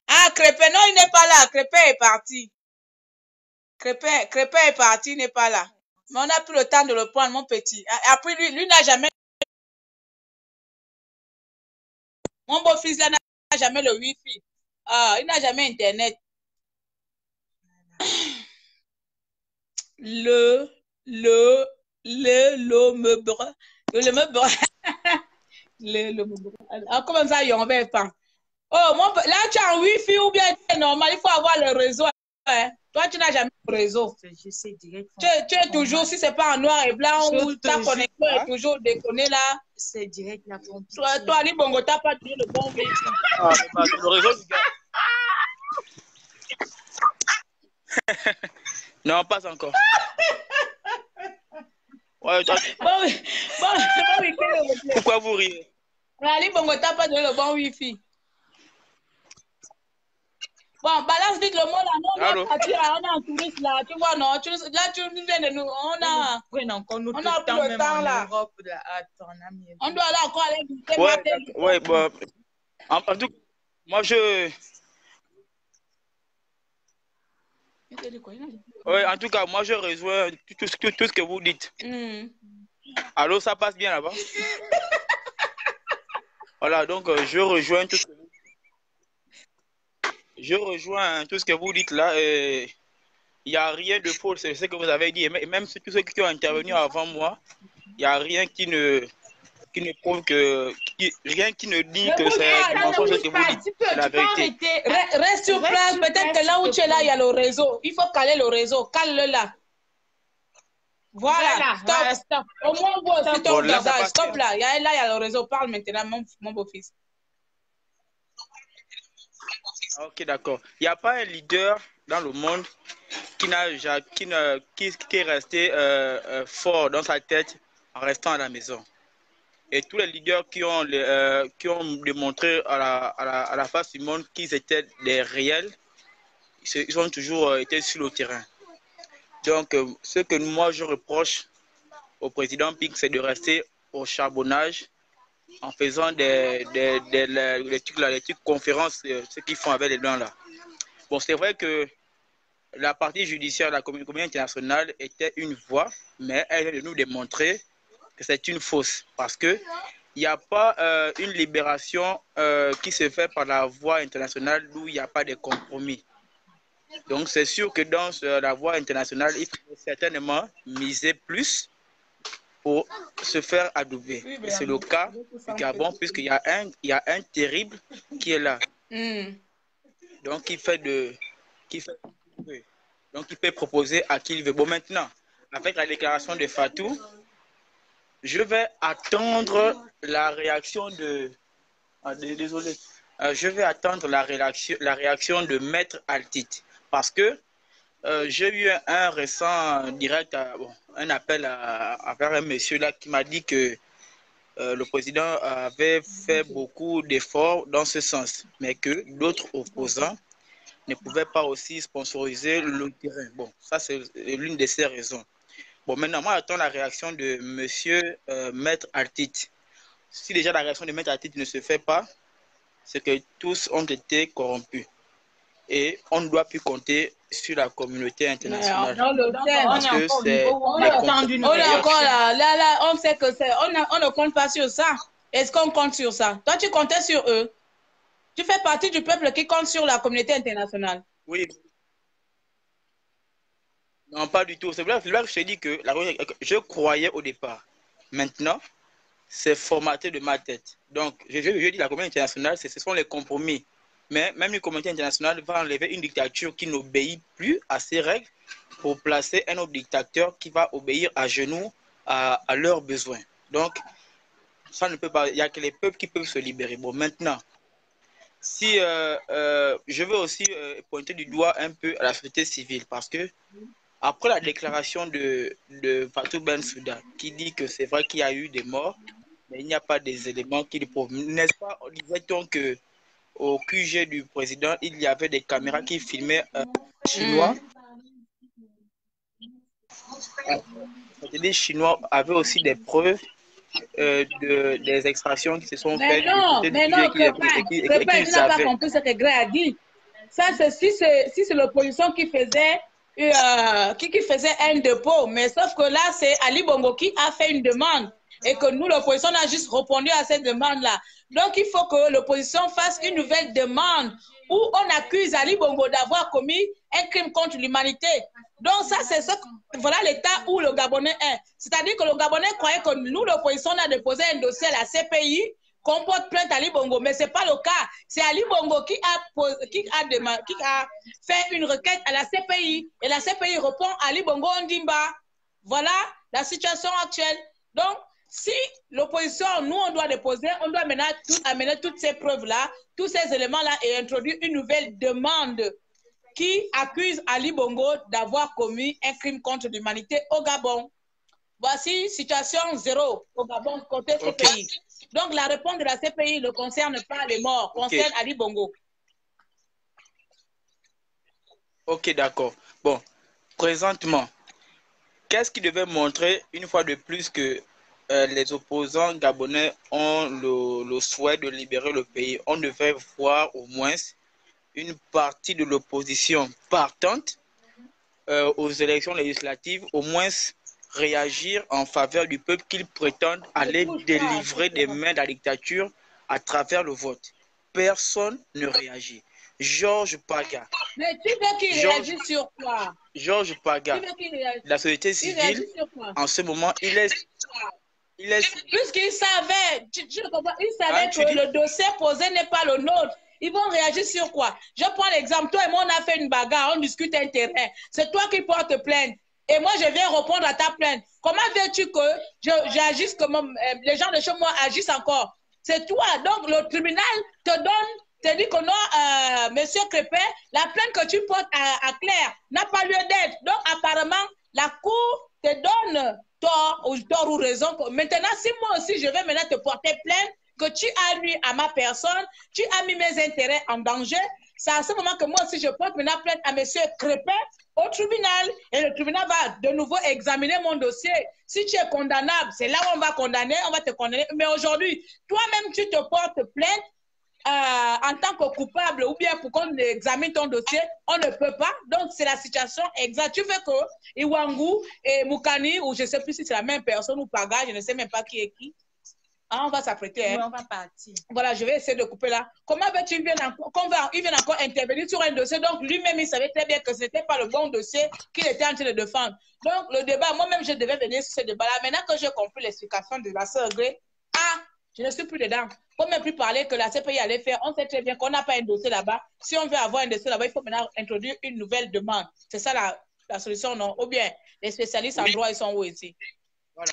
Ah, Crépin, non, il n'est pas là. Crépin est parti. Crépin est parti, il n'est pas là. Mais on n'a plus le temps de le prendre, mon petit. Après, lui n'a jamais... Mon beau-fils, là, n'a jamais le Wi-Fi. Ah, il n'a jamais Internet. Le le meubre. Le meubre. Comment ça, on va pas? Oh, là, tu as un Wi-Fi ou bien c'est normal, il faut avoir le réseau. Hein? Toi, tu n'as jamais le réseau. Je sais direct. Tu es toujours, si c'est pas en noir et blanc, ou ta connexion est toujours déconnée là. C'est direct la pompe. Toi, Ali Bongo, t'as pas toujours le bon Wi-Fi. Ah, le réseau du gars. Non, pas encore. Ouais, pourquoi vous riez? Ali Bongo, t'as pas donné le bon Wi-Fi. Bon, balance vite le mot là. Non, on est en touriste là. Tu vois, non. Là, tu viens de nous. On a plus le temps là. On doit aller encore aller visiter. Ouais, bon. En tout cas, moi ouais, en tout cas, moi je rejoins tout ce que vous dites. Allô, ça passe bien là-bas? Voilà, donc je rejoins tout ce que vous dites. Je rejoins tout ce que vous dites là. Il n'y a rien de faux, c'est ce que vous avez dit. Et même tous ceux qui ont intervenu avant moi, il n'y a rien qui ne prouve que... rien qui ne dit que c'est ce que vous dites. C'est la vérité. Reste sur place. Peut-être que là où tu es là, il y a le réseau. Il faut caler le réseau. Cale-le là. Voilà. Stop. Au moins, vous aussi, ton visage. Stop là. Là, il y a le réseau. Parle maintenant, mon beau-fils. Ok, d'accord. Il n'y a pas un leader dans le monde qui est resté fort dans sa tête en restant à la maison. Et tous les leaders qui ont démontré à la face du monde qu'ils étaient des réels, ils ont toujours été sur le terrain. Donc, ce que moi je reproche au président Pink, c'est de rester au charbonnage en faisant des trucs conférences, ce qu'ils font avec les blancs là. Bon, c'est vrai que la partie judiciaire de la communauté internationale était une voie, mais elle vient de nous démontrer que c'est une fausse, parce que il n'y a pas une libération qui se fait par la voie internationale où il n'y a pas de compromis. Donc c'est sûr que dans la voie internationale, il faut certainement miser plus pour se faire adouber. Oui, c'est le cas du Gabon, puisqu'il y a un terrible qui est là. Donc il peut proposer à qui il veut. Bon, maintenant, avec la déclaration de Fatou, je vais attendre la réaction de... désolé. Je vais attendre la réaction de Maître Altit. Parce que j'ai eu un récent direct, un appel vers un monsieur là qui m'a dit que le président avait fait beaucoup d'efforts dans ce sens, mais que d'autres opposants ne pouvaient pas aussi sponsoriser le terrain. Bon, ça c'est l'une de ces raisons. Bon, maintenant, moi, j'attends la réaction de monsieur Maître Altit. Si déjà la réaction de Maître Altit ne se fait pas, c'est que tous ont été corrompus. Et on ne doit plus compter sur la communauté internationale. Parce que c'est... On est encore là, on sait que c'est... On ne compte pas sur ça. Est-ce qu'on compte sur ça? Toi, tu comptais sur eux. Tu fais partie du peuple qui compte sur la communauté internationale. Oui. Non, pas du tout. C'est vrai que je t'ai dit que je croyais au départ. Maintenant, c'est formaté de ma tête. Donc, je dis la communauté internationale, ce sont les compromis. Mais même une communauté internationale va enlever une dictature qui n'obéit plus à ses règles pour placer un autre dictateur qui va obéir à genoux à leurs besoins. Donc, ça ne peut pas. Il n'y a que les peuples qui peuvent se libérer. Bon, maintenant, si je veux aussi pointer du doigt un peu à la société civile, parce que après la déclaration de Fatou Bensouda, qui dit que c'est vrai qu'il y a eu des morts, mais il n'y a pas des éléments qui le prouvent. N'est-ce pas, disait-on que au QG du président, il y avait des caméras qui filmaient Chinois. Les Chinois avaient aussi des preuves des extractions qui se sont faites. Mais non, tu n'as pas compris ce que Grey a dit. Ça, c'est si c'est l'opposition qui faisait un dépôt. Mais sauf que là, c'est Ali Bongo qui a fait une demande. Et que nous, l'opposition, on a juste répondu à cette demande-là. Donc, il faut que l'opposition fasse une nouvelle demande où on accuse Ali Bongo d'avoir commis un crime contre l'humanité. Donc ça, c'est ça, voilà l'état où le Gabonais est. C'est-à-dire que le Gabonais croyait que nous, l'opposition, on a déposé un dossier à la CPI qu'on porte plainte à Ali Bongo, mais ce n'est pas le cas. C'est Ali Bongo qui a fait une requête à la CPI et la CPI répond à Ali Bongo Ondimba. Voilà la situation actuelle. Donc, si l'opposition, nous, on doit déposer, on doit maintenant amener toutes ces preuves-là, tous ces éléments-là et introduire une nouvelle demande qui accuse Ali Bongo d'avoir commis un crime contre l'humanité au Gabon. Voici situation 0 au Gabon côté CPI. Donc la réponse de la CPI ne concerne pas les morts, concerne Ali Bongo. Ok, d'accord. Bon, présentement, qu'est-ce qui devait montrer une fois de plus que les opposants gabonais ont le souhait de libérer le pays? On devait voir au moins une partie de l'opposition partante aux élections législatives, au moins réagir en faveur du peuple qu'ils prétendent aller délivrer des mains de la dictature à travers le vote. Personne ne réagit. Georges Paga. Mais tu veux qu'il réagisse sur quoi? Georges Paga, la société civile, en ce moment, il est... Puisqu'il savait, il savait que le dossier posé n'est pas le nôtre. Ils vont réagir sur quoi? Je prends l'exemple. Toi et moi, on a fait une bagarre, on discute un terrain. C'est toi qui portes plainte. Et moi, je viens répondre à ta plainte. Comment veux-tu que j'agisse comme les gens de chez moi agissent encore? C'est toi. Donc, le tribunal te dit que non, monsieur Crépin, la plainte que tu portes à Claire n'a pas lieu d'être. Donc, apparemment, la Cour te donne tort ou raison. Maintenant, si moi aussi, je vais maintenant te porter plainte, que tu as nui à ma personne, tu as mis mes intérêts en danger, c'est à ce moment que moi aussi, je porte maintenant plainte à monsieur Crépin au tribunal. Et le tribunal va de nouveau examiner mon dossier. Si tu es condamnable, c'est là où on va condamner, on va te condamner. Mais aujourd'hui, toi-même, tu te portes plainte en tant que coupable ou bien pour qu'on examine ton dossier, on ne peut pas. Donc, c'est la situation exacte. Tu veux que Iwangu et Moukani, ou je ne sais plus si c'est la même personne ou Paga, je ne sais même pas qui est qui. Ah, on va s'apprêter. Hein? Oui, on va partir. Voilà, je vais essayer de couper là. Comment veux-tu qu'il vienne encore intervenir sur un dossier? Donc, lui-même, il savait très bien que ce n'était pas le bon dossier qu'il était en train de défendre. Donc, le débat, moi-même, je devais venir sur ce débat-là. Maintenant que j'ai compris l'explication de la sœur Gré, je ne suis plus dedans. Il ne faut même plus parler que la CPI allait faire. On sait très bien qu'on n'a pas un dossier là-bas. Si on veut avoir un dossier là-bas, il faut maintenant introduire une nouvelle demande. C'est ça la solution, non? Ou bien, les spécialistes en droit, ils sont où ici? Voilà.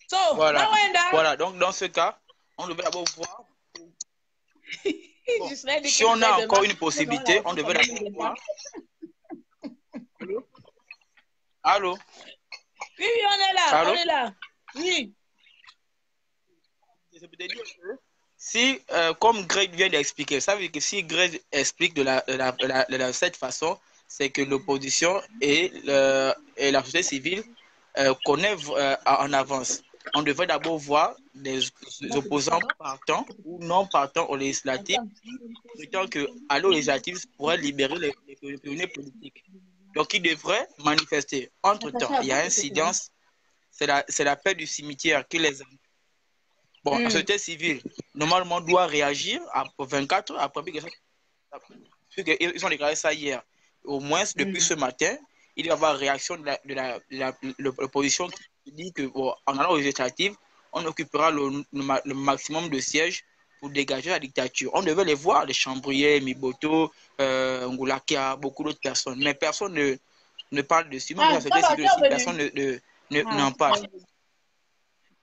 So, voilà, donc dans ce cas, on devait d'abord voir. Bon, si on a encore une possibilité, on devait d'abord voir. Allô? Oui, on est là. Allô? On est là. Oui. Si, comme Greg vient d'expliquer, ça veut dire que si Greg explique de cette façon, c'est que l'opposition et la société civile connaissent en avance. On devrait d'abord voir les opposants partants ou non partants aux législatives, étant que à l'eau législative pourrait libérer les prisonniers politiques. Donc, ils devraient manifester. Entre-temps, il y a un silence, c'est la paix du cimetière qui les a. Bon, la société civile, normalement, doit réagir à 24 heures après qu'ils ont déclaré ça hier. Au moins, depuis ce matin, il doit y avoir réaction de l'opposition qui dit que, bon, en allant aux législatives, on occupera le maximum de sièges pour dégager la dictature. On devait les voir, les Chambrier, Miboto, Ngoulakia, beaucoup d'autres personnes. Mais personne ne parle dessus. Même la société civile aussi, personne n'en parle.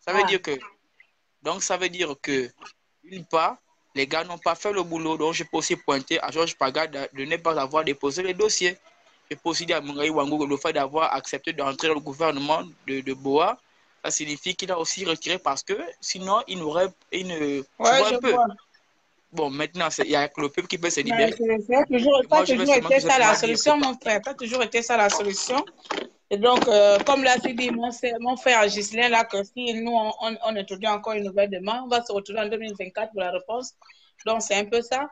Ça veut dire que, donc ça veut dire que, d'une part, les gars n'ont pas fait le boulot. Donc je peux aussi pointer à Georges Paga de ne pas avoir déposé les dossiers. Je peux aussi dire à Mungaï Wango que le fait d'avoir accepté d'entrer dans le gouvernement de Boa, ça signifie qu'il a aussi retiré parce que sinon il n'aurait un peu. Bon, maintenant, il y a que le peuple qui peut se libérer. Ça a toujours été ça la solution, mon frère. Ça a toujours été ça la solution. Et donc, comme l'a dit mon frère Ghislain, là, que si nous, on introduit encore une nouvelle demande, on va se retrouver en 2024 pour la réponse. Donc, c'est un peu ça.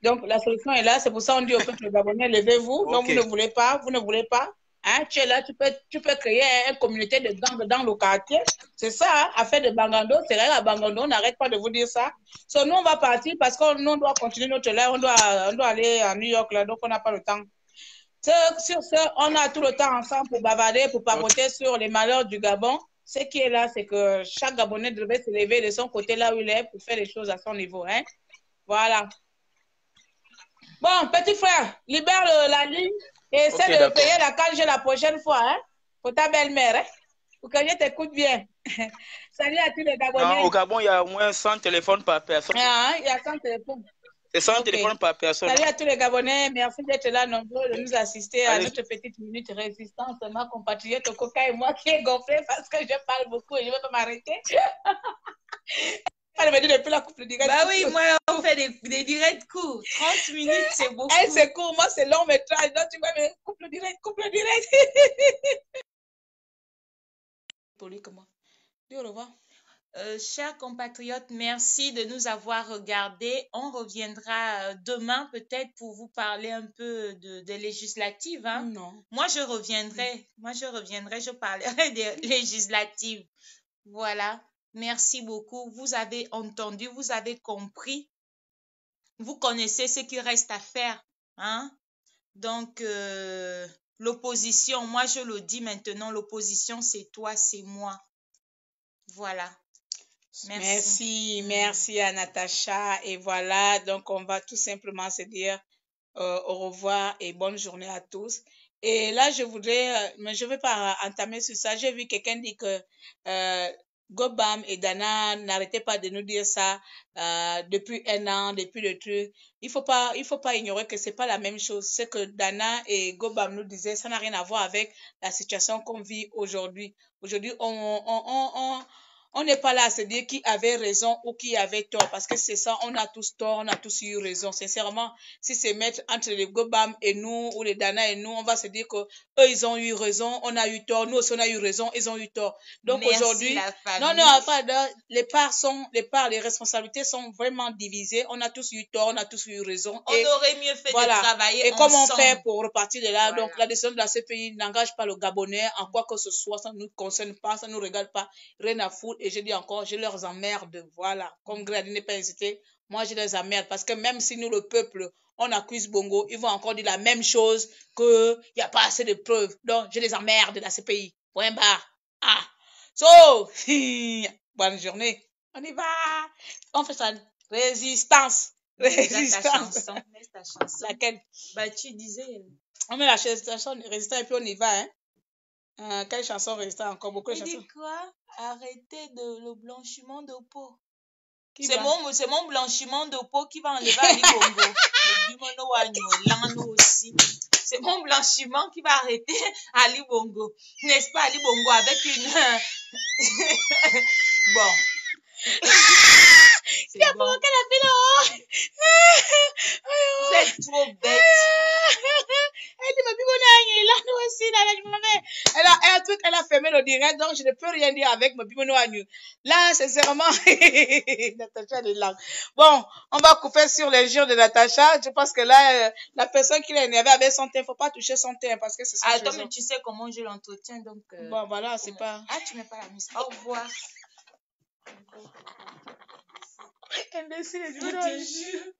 Donc, la solution est là. C'est pour ça qu'on dit au peuple gabonais, levez-vous. Donc, vous ne voulez pas. Hein, tu es là, tu peux créer une communauté de gangs dans le quartier. C'est ça, hein, affaire de Bangando. C'est vrai, à Bangando, on n'arrête pas de vous dire ça. So, nous, on va partir parce qu'on doit continuer notre live. On doit aller à New York, là, donc on n'a pas le temps. Sur ce, on a tout le temps ensemble pour bavarder, pour papoter sur les malheurs du Gabon. Ce qui est là, c'est que chaque Gabonais devait se lever de son côté là où il est pour faire les choses à son niveau. Hein? Voilà. Bon, petit frère, libère la ligne et essaie de payer la cage la prochaine fois, hein, pour ta belle-mère, hein, pour que je t'écoute bien. Salut à tous les Gabonais. Non, au Gabon, il y a au moins 100 téléphones par personne. Ah, il y a 100 téléphones. C'est 100 téléphones par personne. Salut à tous les Gabonais. Merci d'être là nombreux, de nous assister à notre petite minute résistance. Ma compatriote Coca et moi qui est gonflé parce que je parle beaucoup et je ne vais pas m'arrêter. Elle me dit depuis la couple directe. Bah oui, moi, on fait des directs courts. 30 minutes, c'est beaucoup. Elle, c'est court. Moi, c'est long métrage. Donc, tu vois, mais couple direct, couple direct. Poli, comment? Dis au revoir. Chers compatriotes, merci de nous avoir regardés. On reviendra demain peut-être pour vous parler un peu des législatives. Hein? Non. Moi, je reviendrai, je parlerai des législatives. Voilà. Merci beaucoup. Vous avez entendu, vous avez compris. Vous connaissez ce qu'il reste à faire. Hein? Donc, l'opposition, moi je le dis maintenant, l'opposition c'est toi, c'est moi. Voilà. Merci à Natacha. Et voilà, donc on va tout simplement se dire au revoir et bonne journée à tous. Et là, je voudrais, mais je ne vais pas entamer sur ça. J'ai vu quelqu'un dire que Gobam et Dana n'arrêtaient pas de nous dire ça depuis un an, depuis le truc. Il faut pas ignorer que c'est pas la même chose. Ce que Dana et Gobam nous disaient, ça n'a rien à voir avec la situation qu'on vit aujourd'hui. Aujourd'hui, on n'est pas là à se dire qui avait raison ou qui avait tort, parce que c'est ça, on a tous tort, on a tous eu raison. Sincèrement, si c'est mettre entre les Gobam et nous, ou les Dana et nous, on va se dire que eux, ils ont eu raison, on a eu tort, nous aussi, on a eu raison, ils ont eu tort. Donc aujourd'hui, les responsabilités sont vraiment divisées. On a tous eu tort, on a tous eu raison. On aurait mieux fait de travailler ensemble. Et comment faire pour repartir de là? Voilà. Donc, la décision de la CPI n'engage pas le Gabonais en quoi que ce soit, ça ne nous concerne pas, ça ne nous regarde pas, rien à foutre. Et je dis encore, je leur emmerde. Voilà. Comme Grady n'est pas hésité, moi, je les emmerde. Parce que même si nous, le peuple, on accuse Bongo, ils vont encore dire la même chose, qu'il n'y a pas assez de preuves. Donc, je les emmerde, la CPI. Point barre. Ah. So, bonne journée. On y va. On fait ça. Résistance. Résistance. Ta chanson. Laquelle? Bah, tu disais. On met la chanson résistance et puis on y va, hein. Quelle chanson résistante? Encore beaucoup de chansons. Tu dis quoi? Arrêtez le blanchiment de peau. C'est mon blanchiment de peau qui va enlever Ali Bongo. Aussi. C'est mon blanchiment qui va arrêter Ali Bongo. N'est-ce pas, Ali Bongo, avec une... Bon. Il a provoqué la fille là. Vous êtes trop bête. Elle dit, nous aussi, elle a fermé le direct, donc je ne peux rien dire avec ma bibono agneau. Là, sincèrement, Natacha est là. Bon, on va couper sur les jours de Natacha. Je pense que là, la personne qui l'a énervé avec son thé, faut pas toucher son thé, parce que c'est ça. Attends, mais tu sais comment je l'entretiens, donc. Bon, voilà, c'est pas. Ah, tu mets pas la musique. Au revoir. Imbécile, je te jure.